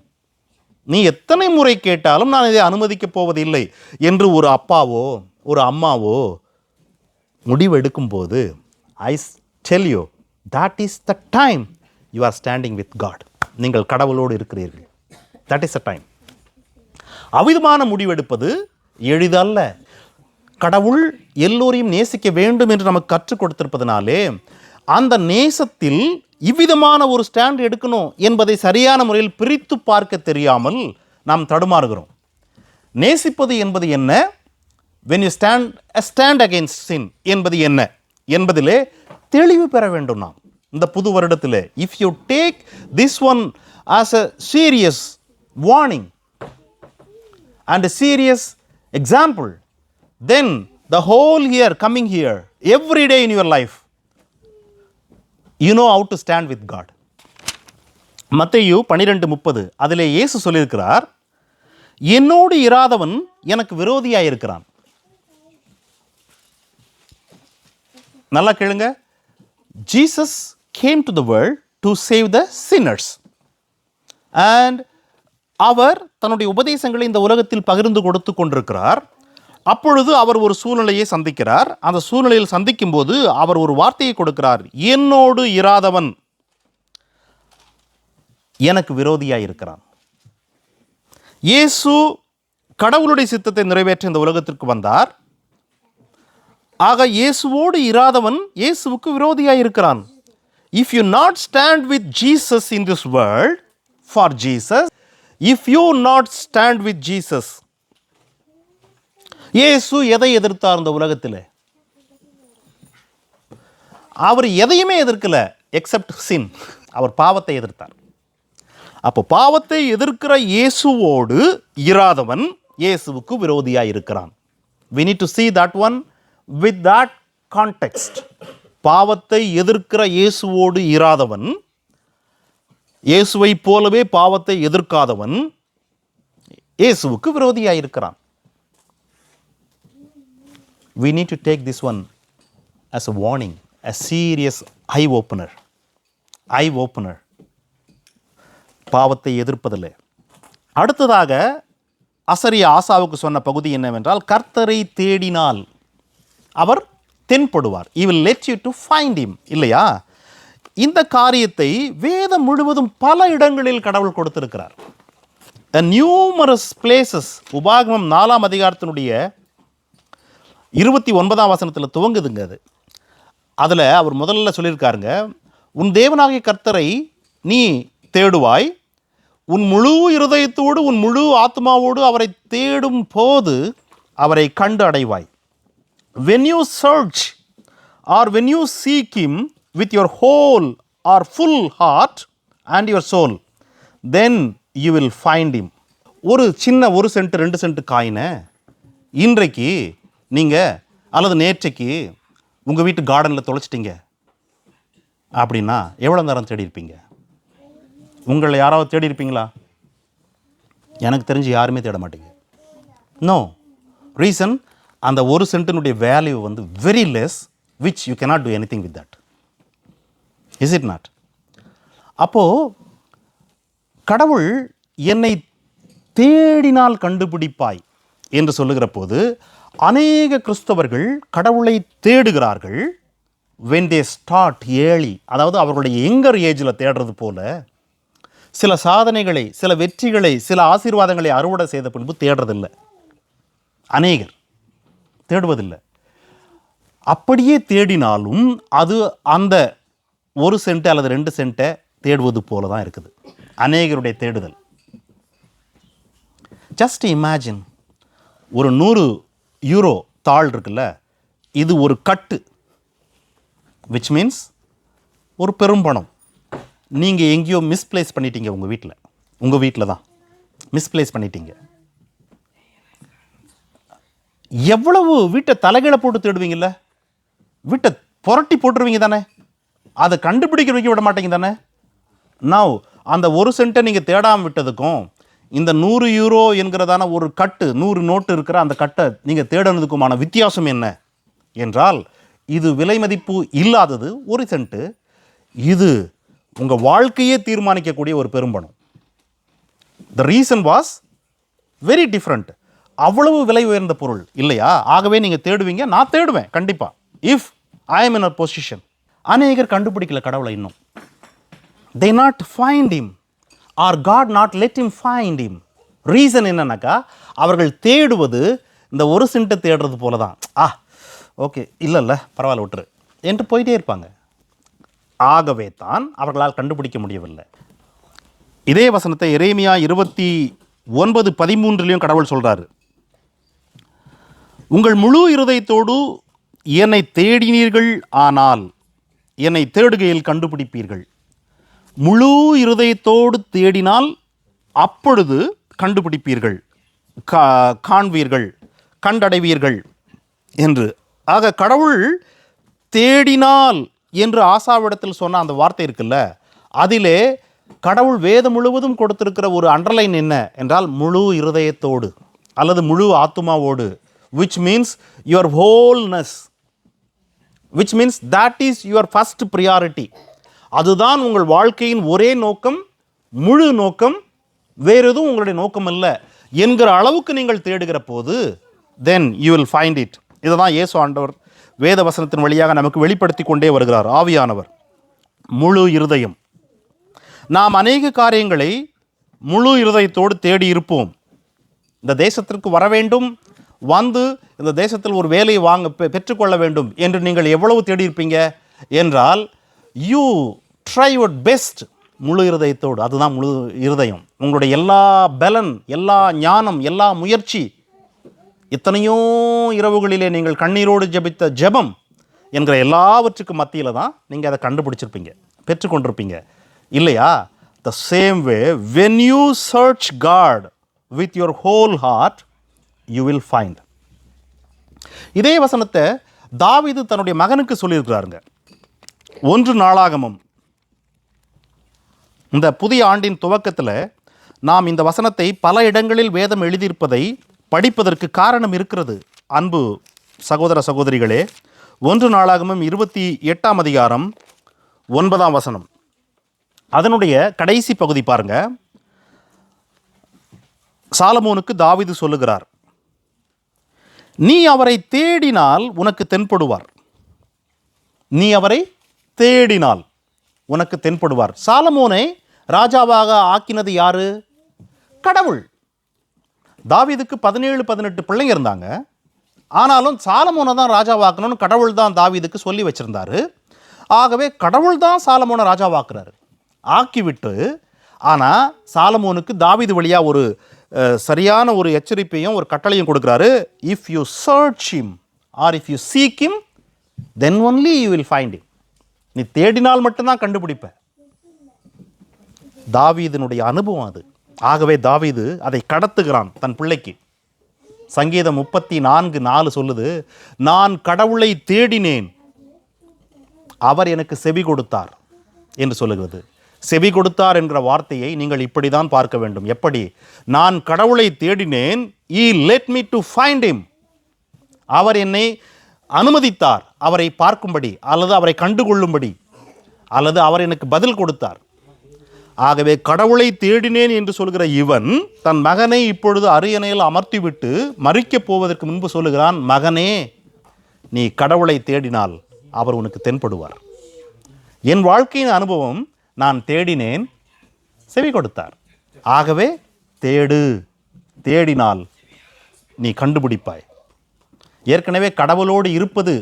நீ எத்தனை முறை கேட்டாலும் நான் இதை அனுமதிக்கப் போவதில்லை என்று ஒரு அப்பாவோ ஒரு அம்மாவோ முடிவு எடுக்கும்போது, I tell you, that is the time you are standing with God. நீங்கள் கடவுளோடு இருக்கிறீர்கள். that is the time. அவிதமான முடிவெடுப்பது எளிதல்ல. கடவுள் எல்லோரையும் நேசிக்க வேண்டும் என்று நமக்கு கற்றுக் கொடுத்திருப்பதனாலே அந்த நேசத்தில் இவ்விதமான ஒரு ஸ்டாண்ட் எடுக்கணும் என்பதை சரியான முறையில் பிரித்து பார்க்க தெரியாமல் நாம் தடுமாறுகிறோம். நேசிப்பது என்பது என்ன, when you stand against sin என்பது என்ன என்பதிலே தெளிவு பெற வேண்டும். நாம் இந்த புது வருடத்திலே, if you take this one as a serious warning and a serious example, then the whole year coming here, every day in your life, you know how to stand with God. மத்தேயு 12:30 அதிலே இயேசு சொல்லியிருக்கிறார், என்னோடு இராதவன் எனக்கு விரோதியாக இருக்கிறான். நல்லா கேளுங்க. Jesus came to the world to save the sinners, and அவர் தன்னுடைய உபதேசங்களை இந்த உலகத்தில் பகிர்ந்து கொடுத்து கொண்டிருக்கிறார். அப்பொழுது அவர் ஒரு சூழ்நிலையை சந்திக்கிறார். அந்த சூழ்நிலையில் சந்திக்கும் போது அவர் ஒரு வார்த்தையை கொடுக்கிறார், என்னோடு இராதவன் எனக்கு விரோதியாக இருக்கிறான். இயேசு கடவுளுடைய சித்தத்தை நிறைவேற்ற இந்த உலகத்திற்கு வந்தார். ஆக இயேசுவோடு இராதவன் இயேசுவுக்கு விரோதியாக இருக்கிறான். If you not stand with Jesus in this world for Jesus, if you not stand with Jesus, இயேசு எதை எதிர்த்தார் இந்த உலகத்தில்? அவர் எதையுமே எதிர்க்கல எக்ஸப்ட் சின். அவர் பாவத்தை எதிர்த்தார். அப்போ பாவத்தை எதிர்க்கிற இயேசுவோடு இராதவன் இயேசுவுக்கு விரோதியாக இருக்கிறான். we need to see that one with that context. பாவத்தை எதிர்க்கிற இயேசுவோடு இராதவன், இயேசுவை போலவே பாவத்தை எதிர்க்காதவன் இயேசுவுக்கு விரோதியாயிருக்கிறான். We need to take this one as a warning, a serious eye opener. பாவத்தை எதிர்ப்பதில்லை. அடுத்ததாக அசரியா ஆசாவுக்கு சொன்ன பகுதி என்னவென்றால், கர்த்தரை தேடினால் அவர் தென்படுவார். He will let you to find him. இல்லையா? இந்த காரியத்தை வேதம் முழுவதும் பல இடங்களில் கடவுள் கொடுத்திருக்கிறார். Numerous places. உபாகமம் 4ஆம் அதிகாரத்தினுடைய 29ஆம் வசனத்தில் துவங்குதுங்க அது. அதில் அவர் முதல்ல சொல்லியிருக்காருங்க, உன் தேவனாகிய கர்த்தரை நீ தேடுவாய், உன் முழு இருதயத்தோடு உன் முழு ஆத்மாவோடு அவரை தேடும் போது அவரை கண்டு அடைவாய். When you search or when you seek him with your whole or full heart and your soul, then you will find him. ஒரு சின்ன 1 சென்ட் 2 சென்ட் காயினை இன்றைக்கு நீங்கள் அல்லது நேற்றைக்கு உங்கள் வீட்டு கார்டனில் தொலைச்சிட்டிங்க அப்படின்னா எவ்வளோ நேரம் தேடி இருப்பீங்க? உங்களை யாராவது தேடி இருப்பீங்களா? எனக்கு தெரிஞ்சு யாருமே தேட மாட்டீங்க. நோ ரீசன், அந்த 1 சென்ட்டினுடைய வேல்யூ வந்து very less, which you cannot do anything with that. Is it not? அப்போது கடவுள் என்னை தேடினால் கண்டுபிடிப்பாய் என்று சொல்லுகிற போது அநேக கிறிஸ்தவர்கள் கடவுளை தேடுகிறார்கள் when they start early, அதாவது அவர்களுடைய யங்கர் ஏஜில் தேடுறது போல சில சாதனைகளை, சில வெற்றிகளை, சில ஆசீர்வாதங்களை அறுவடை செய்த பின்பு தேடுறதில்லை. அநேகர் தேடுவதில்லை. அப்படியே தேடினாலும் அது அந்த 1 சென்ட் அல்லது 2 சென்ட்டை தேடுவது போல தான் இருக்குது அநேகருடைய தேடுதல். ஜஸ்ட் இமேஜின், ஒரு 100 யூரோ தாள் இருக்குல்ல, இது ஒரு கட்டு, விச் மீன்ஸ் ஒரு பெரும்பணம். நீங்கள் எங்கேயோ மிஸ்பிளேஸ் பண்ணிட்டீங்க, உங்கள் வீட்டில் தான் மிஸ்பிளேஸ் பண்ணிட்டீங்க. எவ்வளவு வீட்டை தலைகீழ போட்டு தேடுவீங்கல்ல, வீட்டை புரட்டி போட்டுருவீங்க தானே, அதை கண்டுபிடிக்க வைக்க விட மாட்டீங்க தானே. நவ் அந்த 1 சென்ட்டை நீங்கள் தேடாமல் விட்டதுக்கும் இந்த 100 யூரோ என்கிறதான ஒரு கட்டு, 100 நோட்டு இருக்கிற அந்த கட்டை நீங்கள் தேடினதுக்குமான வித்தியாசம் என்ன என்றால், இது விலை மதிப்பு இல்லாதது 1 சென்ட்டு, இது உங்கள் வாழ்க்கையே தீர்மானிக்கக்கூடிய ஒரு பெரும்பணம். The reason was very different. அவ்வளவு விலை உயர்ந்த பொருள் இல்லையா? ஆகவே நீங்கள் தேடுவீங்க, நான் தேடுவேன் கண்டிப்பாக, if I am in a position. அநேகர் கண்டுபிடிக்கல கடவுளை இன்னும். they not find him or God not let him find him. Reason என்னன்னாக்கா, அவர்கள் தேடுவது இந்த 1 சென்ட்டை தேடுறது போல தான். ஓகே, இல்லை பரவாயில்ல விட்டுரு என்று போயிட்டே இருப்பாங்க. ஆகவே தான் அவர்களால் கண்டுபிடிக்க முடியவில்லை. இதே வசனத்தை எரேமியா 29:13 கடவுள் சொல்கிறாரு, உங்கள் முழு இருதயத்தோடு என்னை தேடினீர்கள், ஆனால் என்னை தேடுகையில் கண்டுபிடிப்பீர்கள். முழு இருதயத்தோடு தேடினால் அப்பொழுது கண்டுபிடிப்பீர்கள், காண்பீர்கள், கண்டடைவீர்கள் என்று. ஆக கடவுள் தேடினால் என்று ஆசாவிடத்தில் சொன்ன அந்த வார்த்தை இருக்குல்ல, அதிலே கடவுள் வேதம் முழுவதும் கொடுத்திருக்கிற ஒரு அண்டர்லைன் என்ன என்றால், முழு இருதயத்தோடு அல்லது முழு ஆத்துமாவோடு, which means your wholeness, which means that is your first priority. அதுதான் உங்கள் வாழ்க்கையின் ஒரே நோக்கம், முழு நோக்கம், வேறு எதுவும் உங்களுடைய நோக்கம் அல்ல என்கிற அளவுக்கு நீங்கள் தேடுகிற போது then you will find it. இதை தான் இயேசு ஆண்டவர் வேத வசனத்தின் வழியாக நமக்கு வெளிப்படுத்தி கொண்டே வருகிறார். ஆவியானவர் முழு இருதயம். நாம் அநேக காரியங்களை முழு இருதயத்தோடு தேடி இருப்போம். இந்த தேசத்திற்கு வர வேண்டும், வந்து இந்த தேசத்தில் ஒரு வேலையை பெற்றுக்கொள்ள வேண்டும் என்று நீங்கள் எவ்வளவு தேடி இருப்பீங்க என்றால், யூ ட்ரை யுவர் பெஸ்ட் முழு இருதயத்தோடு. அதுதான் முழு இருதயம். உங்களுடைய எல்லா பலன், எல்லா ஞானம், எல்லா முயற்சி, இத்தனையோ இரவுகளிலே நீங்கள் கண்ணீரோடு ஜெபித்த ஜெபம் என்கிற எல்லாவற்றுக்கும் மத்தியில் தான் நீங்கள் அதை கண்டுபிடிச்சிருப்பீங்க, பெற்றுக்கொண்டிருப்பீங்க இல்லையா? The same way when you search God with your whole heart, you will find. இதே வசனத்தை தாவீது தன்னுடைய மகனுக்கு சொல்லியிருக்கிறாருங்க. 1 நாளாகமம் இந்த புதிய ஆண்டின் துவக்கத்தில் நாம் இந்த வசனத்தை பல இடங்களில் வேதம் எழுதியிருப்பதை படிப்பதற்கு காரணம் இருக்கிறது. அன்பு சகோதர சகோதரிகளே, 1 நாளாகமம் 28ஆம் அதிகாரம் 9ஆம் வசனம், அதனுடைய கடைசி பகுதி பாருங்க. சாலமோனுக்கு தாவீது சொல்லுகிறார், நீ அவரை தேடினால் உனக்கு தென்படுவார். நீ அவரை தேடினால் உனக்கு தென்படுவார். சாலமோனை ராஜாவாக ஆக்கினது யாரு? கடவுள். தாவீதுக்கு 17-18 பிள்ளைங்க இருந்தாங்க. ஆனாலும் சாலமோனை தான் ராஜாவாக்கணும்னு கடவுள் தான் தாவீதுக்கு சொல்லி வச்சிருந்தாரு. ஆகவே கடவுள் தான் சாலமோனை ராஜாவாக்குறாரு. ஆக்கிவிட்டு ஆனால் சாலமோனுக்கு தாவீது வழியாக ஒரு சரியான ஒரு எச்சரிப்பையும் ஒரு கட்டளையும் கொடுக்குறாரு. If you search him or if you seek him then only you will find him. நீ தேடினால் மட்டும்தான் கண்டுபிடிப்ப. தாவீதினுடைய அனுபவம் அது. ஆகவே தாவீது அதை கடத்துகிறான் தன் பிள்ளைக்கு. சங்கீதம் 34:4 சொல்லுது, நான் கடவுளை தேடினேன், அவர் எனக்கு செவி கொடுத்தார் என்று சொல்லுகிறது. செவி கொடுத்தார் என்கிற வார்த்தையை நீங்கள் இப்படி தான் பார்க்க வேண்டும். எப்படி? நான் கடவுளை தேடினேன், he let me to find him. அவர் என்னை அனுமதித்தார் அவரை பார்க்கும்படி, அல்லது அவரை கண்டுகொள்ளும்படி, அல்லது அவர் எனக்கு பதில் கொடுத்தார். ஆகவே கடவுளை தேடினேன் என்று சொல்கிற இவன் தன் மகனை இப்பொழுது அரியணையில் அமர்த்திவிட்டு மரிக்கப் போவதற்கு முன்பு சொல்லுகிறான், மகனே, நீ கடவுளை தேடினால் அவர் உனக்கு தென்படுவார். என் வாழ்க்கையின் அனுபவம், நான் தேடினேன், செவி கொடுத்தார். ஆகவே தேடு, தேடினால் நீ கண்டுபிடிப்பாய். ஏற்கனவே கடவுளோடு இருப்பது,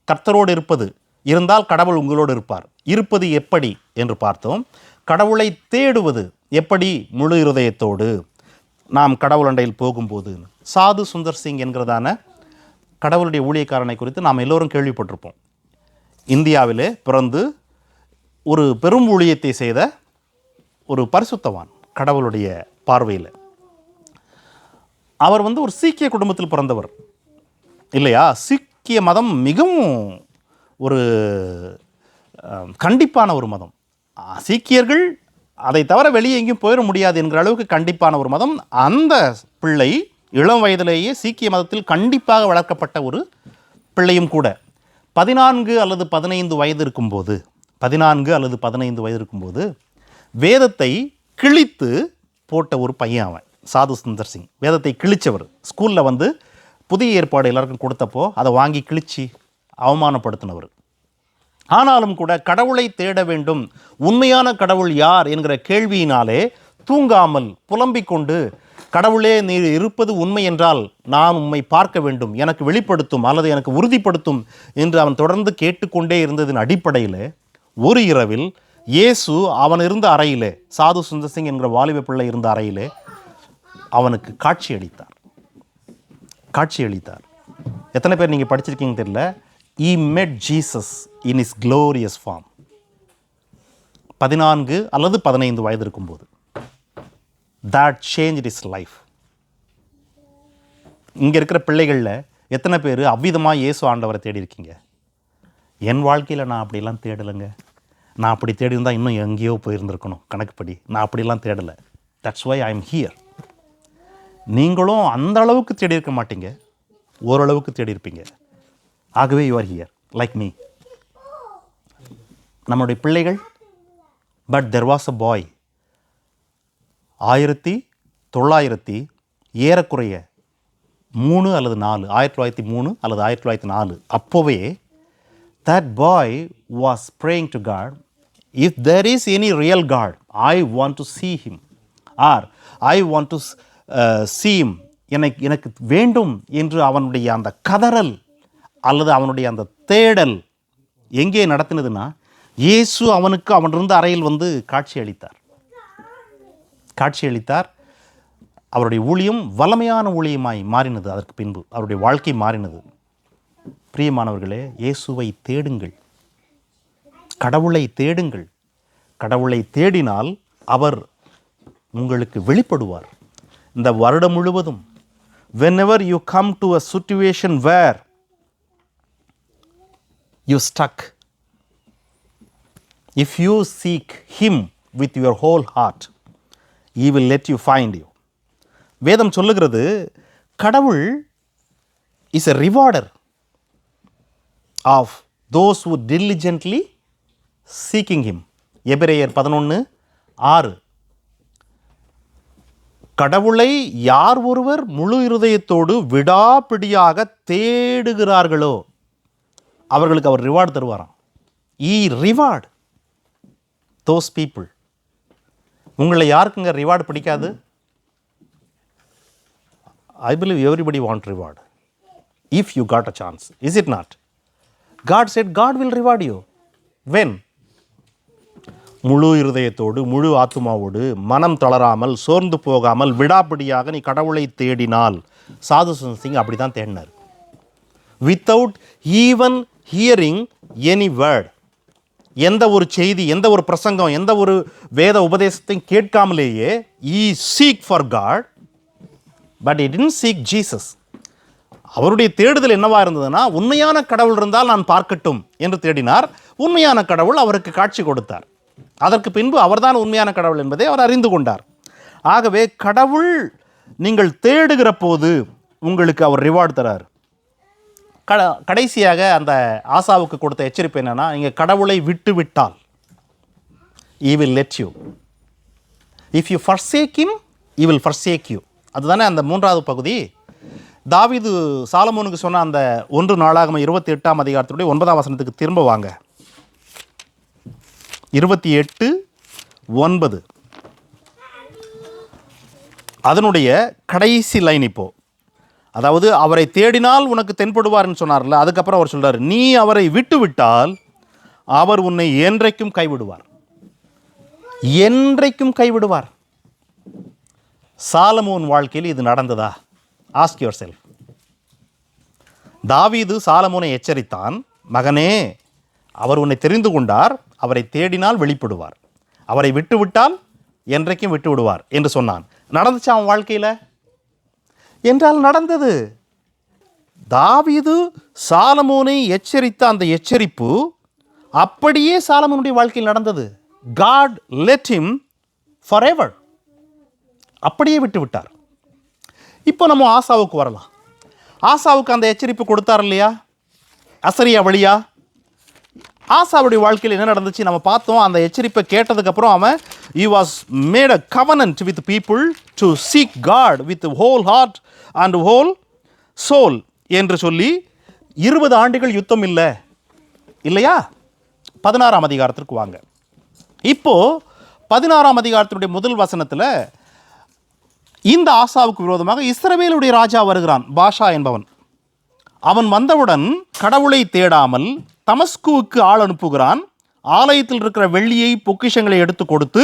கர்த்தரோடு இருப்பது இருந்தால் கடவுள் உங்களோடு இருப்பார். இருப்பது எப்படி என்று பார்த்தோம். கடவுளை தேடுவது எப்படி? முழு இருதயத்தோடு. நாம் கடவுள் அண்டையில் போகும்போது, சாது சுந்தர் சிங் என்கிறதான கடவுளுடைய ஊழியக்காரனை குறித்து நாம் எல்லோரும் கேள்விப்பட்டிருப்போம். இந்தியாவிலே பிறந்து ஒரு பெரும் ஊழியத்தை செய்த ஒரு பரிசுத்தவான் கடவுளுடைய பார்வையில். அவர் ஒரு சீக்கிய குடும்பத்தில் பிறந்தவர் இல்லையா? சீக்கிய மதம் மிகவும் ஒரு கண்டிப்பான ஒரு மதம். சீக்கியர்கள் அதை தவிர வெளியே எங்கேயும் போயிட முடியாது என்கிற அளவுக்கு கண்டிப்பான ஒரு மதம். அந்த பிள்ளை இளம் வயதிலேயே சீக்கிய மதத்தில் கண்டிப்பாக வளர்க்கப்பட்ட ஒரு பிள்ளையும் கூட. 14 அல்லது 15 வயது இருக்கும்போது 14 அல்லது 15 வயது இருக்கும்போது வேதத்தை கிழித்து போட்ட ஒரு பையன் அவன். சாது சுந்தர் சிங் வேதத்தை கிழிச்சவர். ஸ்கூலில் புதிய ஏற்பாடு எல்லாருக்கும் கொடுத்தப்போ அதை வாங்கி கிழிச்சு அவமானப்படுத்தினவர். ஆனாலும் கூட கடவுளை தேட வேண்டும், உண்மையான கடவுள் யார் என்கிற கேள்வியினாலே தூங்காமல் புலம்பிக் கொண்டு, கடவுளே நீர் இருப்பது உண்மை என்றால் நான் உம்மை பார்க்க வேண்டும், எனக்கு வெளிப்படுத்தும் அல்லது எனக்கு உறுதிப்படுத்தும் என்று அவன் தொடர்ந்து கேட்டுக்கொண்டே இருந்ததின் அடிப்படையில் ஒரு இரவில் இயேசு அவன் இருந்த அறையிலே, சாது சுந்தர் சிங் என்கிற வாலிப பிள்ளை இருந்த அறையிலே அவனுக்கு காட்சியளித்தார். எத்தனை பேர் நீங்கள் படிச்சிருக்கீங்க தெரியல. He met Jesus in his glorious form. 14 அல்லது 15 வயது இருக்கும்போது. That changed his life. இங்கே இருக்கிற பிள்ளைகளில் எத்தனை பேர் அவ்விதமாக இயேசு ஆண்டவரை தேடி இருக்கீங்க? என் வாழ்க்கையில் நான் அப்படிலாம் தேடலைங்க. நான் அப்படி தேடி இருந்தால் இன்னும் எங்கேயோ போயிருந்துருக்கணும் கணக்குப்படி. நான் அப்படிலாம் தேடலை. That's why I am here. நீங்களும் அந்த அளவுக்கு தேடி இருக்க மாட்டீங்க, ஓரளவுக்கு தேடி இருப்பீங்க. ஆகவே you are here like me. நம்முடைய பிள்ளைகள். பட் தெர் வாஸ் அ பாய். 1900 ஏறக்குறைய 3 அல்லது 4, 1903 அல்லது 1904 அப்போவே that boy was praying to God, if there is any real God, I want to see him, or I want to see him. எனக்கு வேண்டும் என்று அவனுடைய அந்த கதறல் அல்லது அவனுடைய அந்த தேடல் எங்கே நடத்தினதுன்னா, இயேசு அவனுக்கு அவன் இருந்த அறையில் காட்சி அளித்தார். அவருடைய ஊழியம் வல்லமையான ஊழியமாய் மாறினது. அதற்கு பின்பு அவருடைய வாழ்க்கை மாறினது. பிரியமானவர்களே, இயேசுவை தேடுங்கள், கடவுளை தேடுங்கள். கடவுளை தேடினால் அவர் உங்களுக்கு வெளிப்படுவார். இந்த வருடம் முழுவதும் whenever you come to a situation where you stuck. If you seek him with your whole heart, he will let you find you. வேதம் சொல்லுகிறது கடவுள் is a rewarder of those who diligently seeking him. எபிரேயர் 11:6. கடவுளை யார் ஒருவர் முழு இருதயத்தோடு விடாப்பிடியாக தேடுகிறார்களோ அவர்களுக்கு அவர் ரிவார்டு தருவாராம். He reward those people. உங்களை யாருக்குங்க ரிவார்டு பிடிக்காது? I believe everybody want reward if you got a chance. Is it not? God said God will reward you. When? முழு இருதயத்தோடு முழு ஆத்துமாவோடு மனம் தளராமல் சோர்ந்து போகாமல் விடாப்பிடியாக நீ கடவுளை தேடினால். சாது சிங் அப்படி தான் தேடினார். Without even hearing any word, எந்த ஒரு செய்தி, எந்த ஒரு பிரசங்கம், எந்த ஒரு வேத உபதேசத்தையும் கேட்காமலேயே he seek for God, but he didn't seek Jesus. அவருடைய தேடுதல் என்னவா இருந்ததுன்னா, உண்மையான கடவுள் இருந்தால் நான் பார்க்கட்டும் என்று தேடினார். உண்மையான கடவுள் அவருக்கு காட்சி கொடுத்தார். அதற்கு பின்பு அவர்தான் உண்மையான கடவுள் என்பதை அவர் அறிந்து கொண்டார். ஆகவே கடவுள் நீங்கள் தேடுகிற போது உங்களுக்கு அவர் ரிவார்டு தரார். கடைசியாக அந்த ஆசாவுக்கு கொடுத்த எச்சரிப்பு என்னன்னா, நீங்கள் கடவுளை விட்டு விட்டால் he will let you. If you forsake him, he will forsake you. அதுதானே அந்த 3வது பகுதி. தாவீது சாலமோனுக்கு சொன்ன அந்த 1 நாளாகமம் 28ஆம் அதிகாரத்துடைய 9ஆம் வசனத்துக்கு திரும்ப வாங்க. 28:9 அதனுடைய கடைசி லைன் இப்போ. அதாவது அவரை தேடினால் உனக்கு தென்படுவார்னு சொன்னார்ல, அதுக்கப்புறம் அவர் சொல்றார், நீ அவரை விட்டு விட்டால் அவர் உன்னை என்றைக்கும் கைவிடுவார். என்றைக்கும் கைவிடுவார். சாலமோன் வாழ்க்கையில் இது நடந்ததா? Ask your self. தாவீது சாலமோனை எச்சரித்தான், மகனே அவர் உன்னை தெரிந்து கொண்டார், அவரை தேடினால் வெளிப்படுவார், அவரை விட்டு விட்டால் என்றைக்கும் விட்டு விடுவார் என்று சொன்னான். நடந்துச்சு அவன் வாழ்க்கையில் என்றால் நடந்தது. தாவீது சாலமோனை எச்சரித்த அந்த எச்சரிப்பு அப்படியே சாலமோனுடைய வாழ்க்கையில் நடந்தது. God let him forever. அப்படியே விட்டு விட்டார். இப்போ நம்ம ஆசாவுக்கு வரலாம். ஆசாவுக்கு அந்த எச்சரிப்பு கொடுத்தார் இல்லையா, அசரியா வழியா? ஆசாவுடைய வாழ்க்கையில் என்ன நடந்துச்சு நம்ம பார்த்தோம். அந்த எச்சரிப்பை கேட்டதுக்கப்புறம் அவன் he was made a covenant with people to seek God with whole heart and whole soul என்று சொல்லி 20 ஆண்டுகள் யுத்தம் இல்லையா? 16ஆம் அதிகாரத்திற்கு வாங்க. இப்போ 16ஆம் அதிகாரத்தினுடைய முதல் வசனத்தில் இந்த ஆசாவுக்கு விரோதமாக இஸ்ரவேலுடைய ராஜா வருகிறான், பாஷா என்பவன். அவன் வந்தவுடன் கடவுளை தேடாமல் தமஸ்குவுக்கு ஆள் அனுப்புகிறான். ஆலயத்தில் இருக்கிற வெள்ளியை பொக்கிஷங்களை எடுத்து கொடுத்து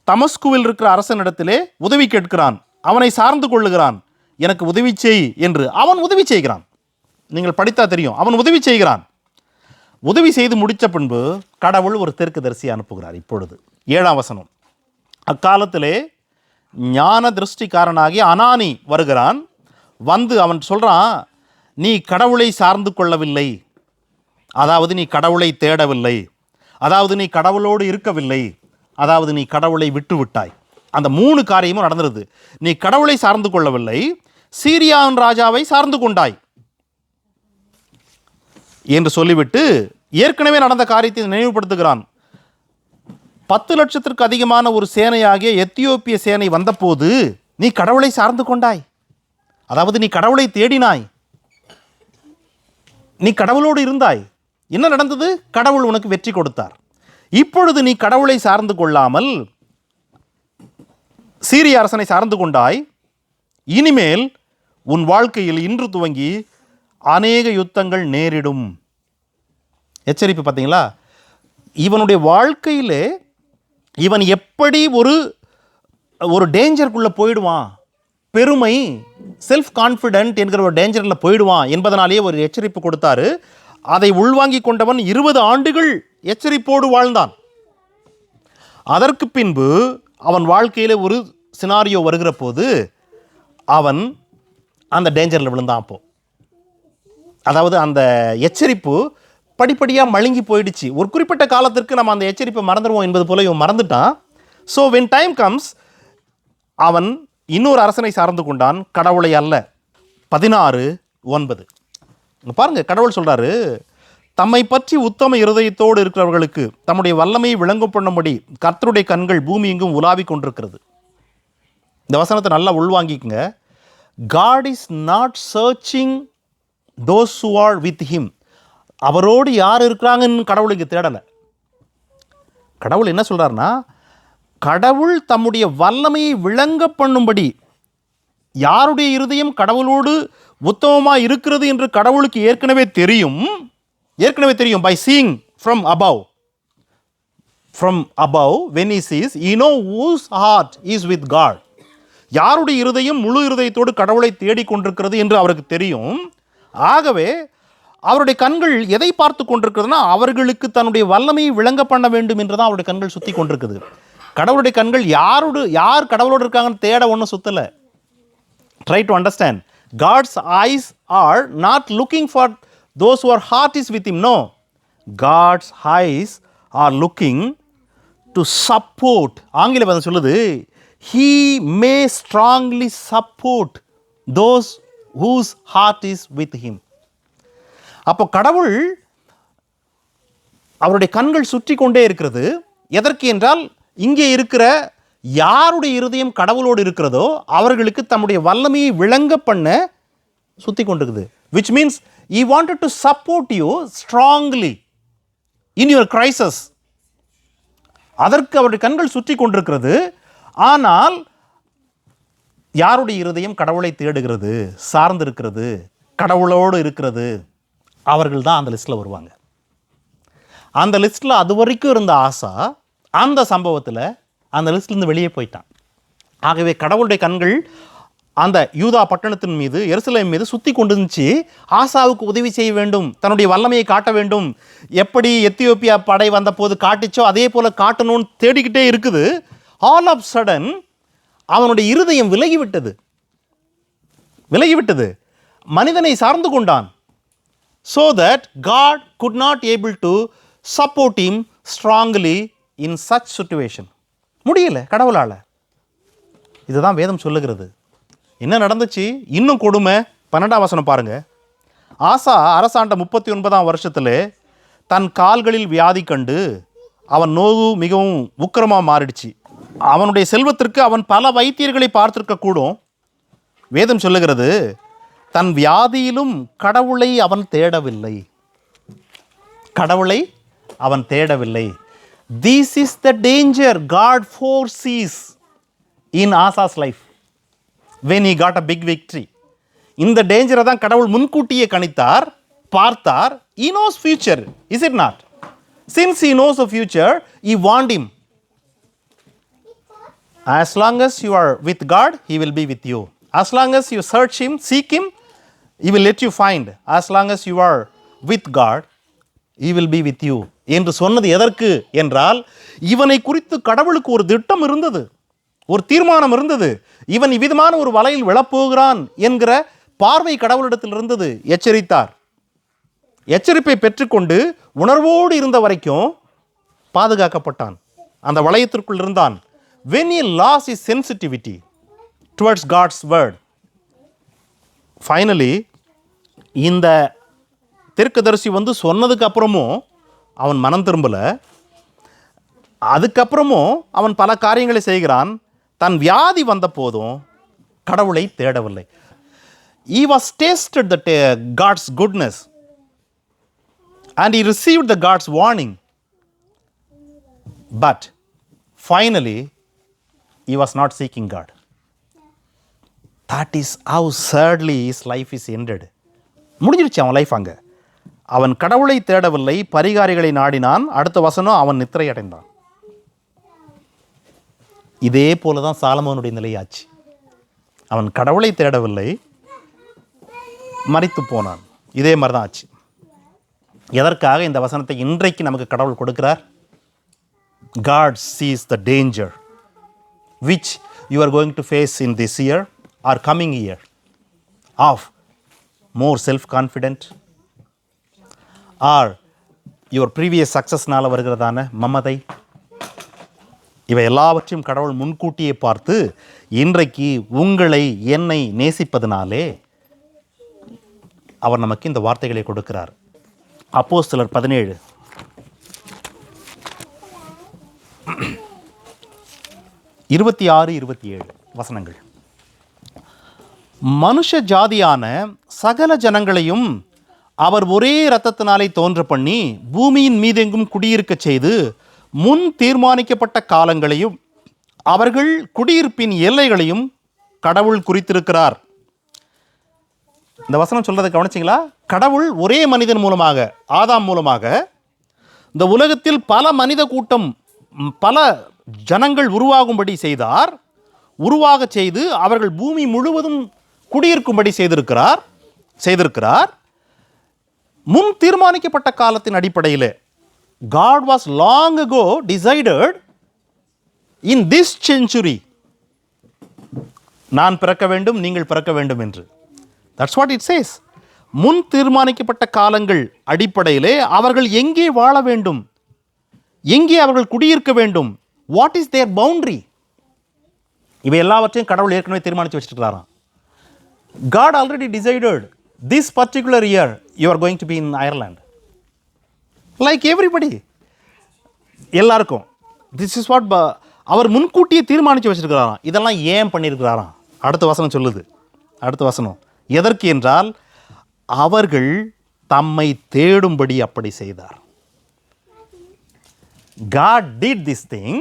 தமஸ்குவில் இருக்கிற அரசனிடத்திலே உதவி கேட்கிறான். அவனை சார்ந்து கொள்ளுகிறான், எனக்கு உதவி செய் என்று. அவன் உதவி செய்கிறான். நீங்கள் படித்தா தெரியும், அவன் உதவி செய்கிறான். உதவி செய்து முடித்த பின்பு கடவுள் ஒரு தீர்க்கதரிசி அனுப்புகிறார். இப்பொழுது 7ஆம் வசனம். அக்காலத்திலே ஞான திருஷ்டிக்காரனாகிய அனானி வருகிறான். வந்து அவன் சொல்கிறான், நீ கடவுளை சார்ந்து கொள்ளவில்லை, அதாவது நீ கடவுளை தேடவில்லை, அதாவது நீ கடவுளோடு இருக்கவில்லை, அதாவது நீ கடவுளை விட்டு விட்டாய். அந்த 3 காரியமும் நடந்துருது. நீ கடவுளை சார்ந்து கொள்ளவில்லை, சீரியாவின் ராஜாவை சார்ந்து கொண்டாய் என்று சொல்லிவிட்டு ஏற்கனவே நடந்த காரியத்தை நினைவுபடுத்துகிறான். 10 லட்சத்திற்கு அதிகமான ஒரு சேனையாகிய எத்தியோப்பிய சேனை வந்தபோது நீ கடவுளை சார்ந்து கொண்டாய், அதாவது நீ கடவுளை தேடினாய், நீ கடவுளோடு இருந்தாய். என்ன நடந்தது? கடவுள் உனக்கு வெற்றி கொடுத்தார். இப்பொழுது நீ கடவுளை சார்ந்து கொள்ளாமல் சீரிய அரசனை சார்ந்து கொண்டாய். இனிமேல் உன் வாழ்க்கையில் இன்று துவங்கி அநேக யுத்தங்கள் நேரிடும். எச்சரிப்பு பார்த்தீங்களா? இவனுடைய வாழ்க்கையிலே இவன் எப்படி ஒரு டேஞ்சருக்குள்ளே போயிடுவான், பெருமை, செல்ஃப் கான்ஃபிடென்ட் என்கிற ஒரு டேஞ்சரில் போயிடுவான் என்பதனாலேயே ஒரு எச்சரிப்பு கொடுத்தாரு. அதை உள்வாங்கி கொண்டவன் 20 ஆண்டுகள் எச்சரிப்போடு வாழ்ந்தான். அதற்கு பின்பு அவன் வாழ்க்கையில் ஒரு சினாரியோ வருகிற போது அவன் அந்த டேஞ்சரில் விழுந்தான். அப்போ அதாவது அந்த எச்சரிப்பு படிப்படியாக மழுங்கி போயிடுச்சு. ஒரு குறிப்பிட்ட காலத்திற்கு நம்ம அந்த எச்சரிப்பை மறந்துடுவோம் என்பது போல இவன் மறந்துட்டான். ஸோ வென் டைம் கம்ஸ், அவன் இன்னொரு அரசனை சார்ந்து கொண்டான், கடவுளை அல்ல. 16:9 பாருங்க, கடவுள் சொல்றாரு, தம்மை பற்றி உத்தம இருதயத்தோடு இருக்கிறவர்களுக்கு தம்முடைய வல்லமையை விளங்கும் பண்ணும்படி கர்த்தருடைய கண்கள் பூமி எங்கும் உலாவிக் கொண்டிருக்கிறது. இந்த வசனத்தை நல்லா உள்வாங்கிக்குங்க. God is not searching those who are with him. அவரோடு யார் இருக்கிறாங்கன்னு கடவுளுக்கு தேடலை. கடவுள் என்ன சொல்றாருன்னா, கடவுள் தம்முடைய வல்லமையை விளங்க பண்ணும்படி யாருடைய இருதயம் கடவுளோடு உத்தமமாக இருக்கிறது என்று கடவுளுக்கு ஏற்கனவே தெரியும். By seeing from above when he sees, he know whose heart is with God. யாருடைய இருதயம் முழு இருதயத்தோடு கடவுளை தேடிக்கொண்டிருக்கிறது என்று அவருக்கு தெரியும். ஆகவே அவருடைய கண்கள் எதை பார்த்து கொண்டிருக்கிறதுனா, அவர்களுக்கு தன்னுடைய வல்லமையை விளங்க பண்ண வேண்டும் என்று தான் அவருடைய கண்கள் சுற்றி கொண்டிருக்குது. கடவுளுடைய கண்கள் யார் கடவுளோடு இருக்காங்கன்னு தேட ஒன்றும் சுத்தலை. Try to understand. God's eyes are not looking for those who are heart is with him. No. God's eyes are looking to support. ஆங்கில பதம் சொல்லுது, he may strongly support those whose heart is with him. அப்போ கடவுள் அவருடைய கண்கள் சுற்றி கொண்டே இருக்கிறது. எதற்கு என்றால், இங்கே இருக்கிற யாருடைய இருதயம் கடவுளோடு இருக்கிறதோ அவர்களுக்கு தம்முடைய வல்லமையை விளங்க பண்ண சுற்றி கொண்டிருக்குது. which means he wanted to support you strongly in your crisis. அதற்கு அவருடைய கண்கள் சுற்றி கொண்டிருக்கிறது. ஆனால் யாருடைய இருதயம் கடவுளை தேடுகிறது, சார்ந்திருக்கிறது, கடவுளோடு இருக்கிறது, அவர்கள் தான் அந்த லிஸ்ட்டில் வருவாங்க. அந்த லிஸ்ட்டில் அது வரைக்கும் இருந்த ஆசா அந்த சம்பவத்தில் அந்த லிஸ்ட்லேருந்து வெளியே போயிட்டான். ஆகவே கடவுளுடைய கண்கள் அந்த யூதா பட்டணத்தின் மீது, எருசலேம் மீது சுற்றி கொண்டு இருந்துச்சு. ஆசாவுக்கு உதவி செய்ய வேண்டும், தன்னுடைய வல்லமையை காட்ட வேண்டும். எப்படி எத்தியோப்பியா படை வந்த போது காட்டிச்சோ அதே போல் காட்டணும்னு தேடிக்கிட்டே இருக்குது. ஆல் ஆஃப் சடன் அவனுடைய இருதயம் விலகிவிட்டது, மனிதனை சார்ந்து கொண்டான். so that God could not able to support him strongly in such situation. முடியல கடவுளால். இதுதான் வேதம் சொல்லுகிறது. என்ன நடந்துச்சு? இன்னும் கொடுமை. 12ஆம் வசனம் பாருங்க. ஆசா அரசாண்ட 39ஆம் வருஷத்தில் தன் கால்களில் வியாதி கண்டு அவன் நோவு மிகவும் உக்கிரமாக மாறிடுச்சு. அவனுடைய செல்வத்திற்கு அவன் பல வைத்தியர்களை பார்த்திருக்க கூடும். வேதம் சொல்லுகிறது, தன் வியாதியிலும் கடவுளை அவன் தேடவில்லை. This is the danger God foresees in Asa's life when he got a big victory. இந்த டேஞ்சரை தான் கடவுள் முன்கூட்டியே கணித்தார், பார்த்தார். He knows future, is it not? Since he knows the future, he warned him. As long as you are with God, he will be with you. As long as you search him, seek him, he will let you find. As long as you are with God, he will be with you. என்று சொன்னது எதற்கு என்றால், இவனை குறித்து கடவுளுக்கு ஒரு திட்டம் இருந்தது, ஒரு தீர்மானம் இருந்தது. இவன் இவ்விதமான ஒரு வலையில் விழப்போகிறான் என்கிற பார்வை கடவுளிடத்தில் இருந்தது. எச்சரித்தார். எச்சரிப்பை பெற்றுக்கொண்டு உணர்வோடு இருந்த வரைக்கும் பாதுகாக்கப்பட்டான், அந்த வளையத்திற்குள் இருந்தான். When he lost his sensitivity towards God's word, finally இந்த தீர்க்கதரிசி வந்து சொன்னதுக்கு அப்புறமும் அவன் மனம் திரும்பல. அதுக்கப்புறமும் அவன் பல காரியங்களை செய்கிறான். தன் வியாதி வந்த போதும் கடவுளை தேடவில்லை. He was tasted the God's goodness and he received the God's warning, but finally he was not seeking God. That is how sadly his life is ended. முடிஞ்சிருச்சு அவன் லைஃப். அங்கே அவன் கடவுளை தேடவில்லை, பரிகாரிகளை நாடினான். அடுத்த வசனம், அவன் நித்திரை அடைந்தான். இதே போல தான் சாலமோனுடைய நிலையாச்சு. அவன் கடவுளை தேடவில்லை, மரித்து போனான். இதே மாதிரி தான் ஆச்சு. எதற்காக இந்த வசனத்தை இன்றைக்கு நமக்கு கடவுள் கொடுக்கிறார்? God sees the danger which you are going to face in this year or coming year of more self-confident or your previous சக்ஸஸ்னால் வருகிறதான மமதை, இவை எல்லாவற்றையும் கடவுள் முன்கூட்டியே பார்த்து இன்றைக்கு உங்களை என்னை நேசிப்பதனாலே அவர் நமக்கு இந்த வார்த்தைகளை கொடுக்கிறார். அப்போஸ்தலர் 17 26 27 வசனங்கள். மனுஷ ஜாதியான சகல ஜனங்களையும் அவர் ஒரே இரத்தத்தினாலே தோன்ற பண்ணி பூமியின் மீதெங்கும் குடியிருக்க செய்து முன் தீர்மானிக்கப்பட்ட காலங்களையும் அவர்கள் குடியிருப்பின் எல்லைகளையும் கடவுள் குறித்திருக்கிறார். இந்த வசனம் சொல்றதை கவனிச்சிங்களா? கடவுள் ஒரே மனிதன் மூலமாக, ஆதாம் மூலமாக இந்த உலகத்தில் பல மனித கூட்டம், பல ஜனங்கள் உருவாகும்படி செய்தார். உருவாக செய்து அவர்கள் பூமி முழுவதும் குடியிருக்கும்படி செய்திருக்கிறார். முன் தீர்மானிக்கப்பட்ட காலத்தின் அடிப்படையில் God was long ago decided in this century, நான் பிறக்க வேண்டும், நீங்கள் பிறக்க வேண்டும் என்று. That's what it says. முன் தீர்மானிக்கப்பட்ட காலங்கள் அடிப்படையிலே அவர்கள் எங்கே வாழ வேண்டும், எங்கே அவர்கள் குடியிருக்க வேண்டும், வாட் இஸ் தேர் பவுண்டரி, இவை எல்லாவற்றையும் கடவுள் ஏற்கனவே தீர்மானித்து வச்சிருக்கிறாராம். God already decided this particular year you are going to be in Ireland. Like everybody, எல்லாருக்கும் this is what அவர் முன்கூட்டியே தீர்மானித்து வச்சிருக்கிறாராம். இதெல்லாம் ஏன் பண்ணியிருக்கிறாராம்? அடுத்த வசனம் சொல்லுது. அடுத்த வசனம் எதற்கு என்றால், அவர்கள் தம்மை தேடும்படி அப்படி செய்தார். God did this thing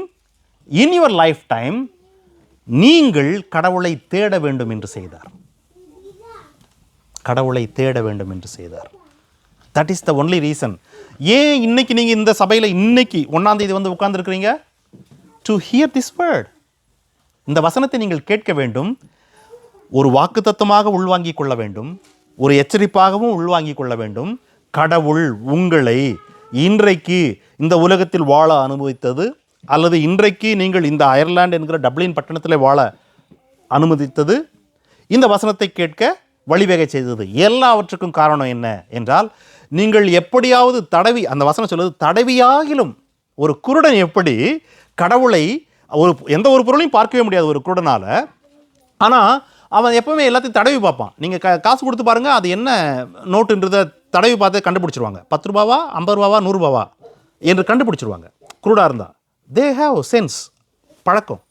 in your lifetime. நீங்கள் கடவுளை தேட வேண்டும் என்று செய்தார். கடவுளை தேட வேண்டும் என்று செய்தார். That is the only reason. ஏன் இன்னைக்கு நீங்கள் இந்த சபையில் இன்னைக்கு 1ஆம் தேதி வந்து உட்கார்ந்துருக்கிறீங்க? To hear this word. இந்த வசனத்தை நீங்கள் கேட்க வேண்டும், ஒரு வாக்குத்தத்தமாக உள்வாங்கிக் கொள்ள வேண்டும், ஒரு எச்சரிப்பாகவும் உள்வாங்கிக் கொள்ள வேண்டும். கடவுள் உங்களை இன்றைக்கு இந்த உலகத்தில் வாழ அனுமதித்தது, அல்லது இன்றைக்கு நீங்கள் இந்த அயர்லாந்து என்கிற டப்ளின் பட்டணத்தில் வாழ அனுமதித்தது, இந்த வசனத்தை கேட்க வழிவகை செய்தது. எல்லாவற்றுக்கும் காரணம் என்ன என்றால், நீங்கள் எப்படியாவது தடவி, அந்த வசனம் சொல்லுது, தடவியாகிலும் ஒரு குருடன் எப்படி கடவுளை எந்த ஒரு பொருளையும் பார்க்கவே முடியாது ஒரு குருடனால், ஆனால் அவன் எப்பவுமே எல்லாத்தையும் தடவி பார்ப்பான். நீங்கள் காசு கொடுத்து பாருங்கள், அது என்ன நோட்டுன்றதை தடவி பார்த்து கண்டுபிடிச்சிருவாங்க. 10 ரூபாவா, 50 ரூபாவா, 100 ரூபாவா என்று கண்டுபிடிச்சிருவாங்க. குருடாக இருந்தால் தே ஹாவ் சென்ஸ், பழக்கம்.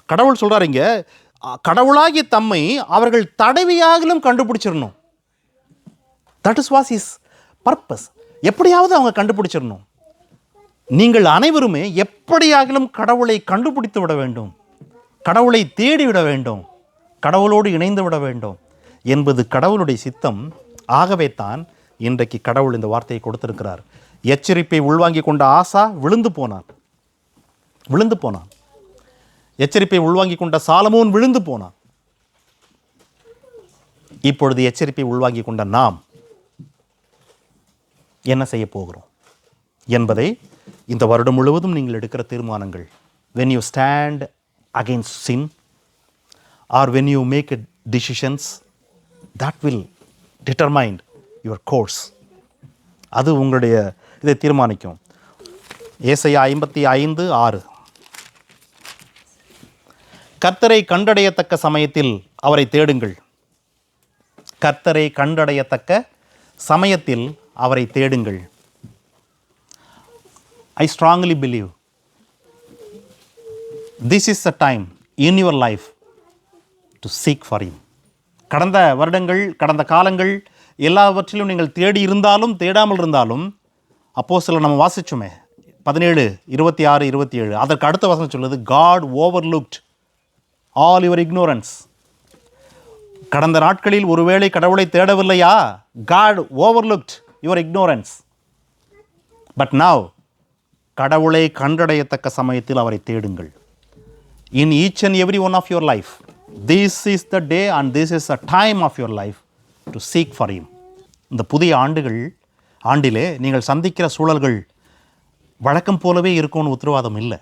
கடவுள் சொல்கிறார் இங்கே, கடவுளாகிய தம்மை அவர்கள் தடவியாகிலும் கண்டுபிடிச்சிடணும். That is was is purpose. எப்படியாவது அவங்க கண்டுபிடிச்சிடணும். நீங்கள் அனைவருமே எப்படியாகிலும் கடவுளை கண்டுபிடித்து விட வேண்டும், கடவுளை தேடிவிட வேண்டும், கடவுளோடு இணைந்து விட வேண்டும் என்பது கடவுளுடைய சித்தம். ஆகவே தான் இன்றைக்கு கடவுள் இந்த வார்த்தையை கொடுத்திருக்கிறார். எச்சரிப்பை உள்வாங்கி கொண்ட ஆசா விழுந்து போனான். எச்சரிப்பை உள்வாங்கி கொண்ட சாலமோன் விழுந்து போனான். இப்பொழுது எச்சரிப்பை உள்வாங்கி கொண்ட நாம் என்ன செய்ய போகிறோம் என்பதை இந்த வருடம் முழுவதும் நீங்கள் எடுக்கிற தீர்மானங்கள், when you stand against sin or when you make decisions, that will determine your course. அது உங்களுடைய இதை தீர்மானிக்கும். ஏசாயா 55:6, கர்த்தரை கண்டடையத்தக்க சமயத்தில் அவரை தேடுங்கள். கர்த்தரை கண்டடையத்தக்க சமயத்தில் அவரை தேடுங்கள். I strongly believe this is the time in your life to seek for him. கடந்த வருடங்கள், கடந்த காலங்கள் எல்லாவற்றிலும் நீங்கள் தேடி இருந்தாலும் தேடாமல் இருந்தாலும், அப்போஸ்தலர் நம்ம வாசிச்சோமே 17, 26, 27, அதற்கு அடுத்த வசனம் சொல்லுது, God overlooked all your ignorance. கடந்த நாட்களில் ஒருவேளை கடவுளை தேடவில்லையா? God overlooked your ignorance. But now கடவுளை கண்டடையத்தக்க சமயத்தில் அவரை தேடுங்கள். In each and every one of your life, this is the day and this is the time of your life to seek for him. இந்த புதிய ஆண்டிலே நீங்கள் சந்திக்கிற சூழல்கள் வழக்கம் போலவே இருக்கும்னு உத்தரவாதம் இல்லை.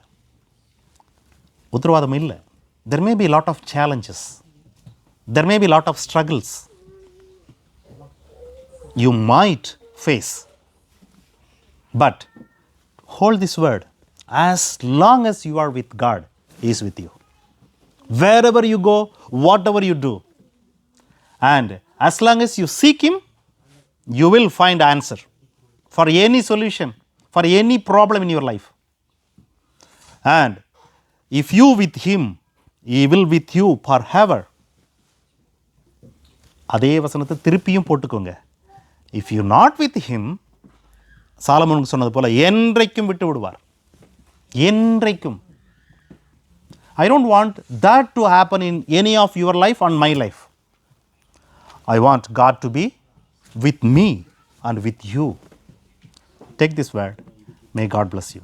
There may be a lot of challenges. There may be a lot of struggles you might face. But hold this word, as long as you are with God, He is with you. Wherever you go, whatever you do. And as long as you seek Him, you will find answer for any solution, for any problem in your life. And if you with Him, He will with you forever. அதே வசனத்தை திருப்பியும் போட்டுக்கோங்க. If you not with Him, சாலமோனுக்கு சொன்னது போல என்றைக்கும் விட்டு விடுவார். என்றைக்கும். I don't want that to happen in any of your life or my life. I want God to be with me and with you. Take this word. May God bless you.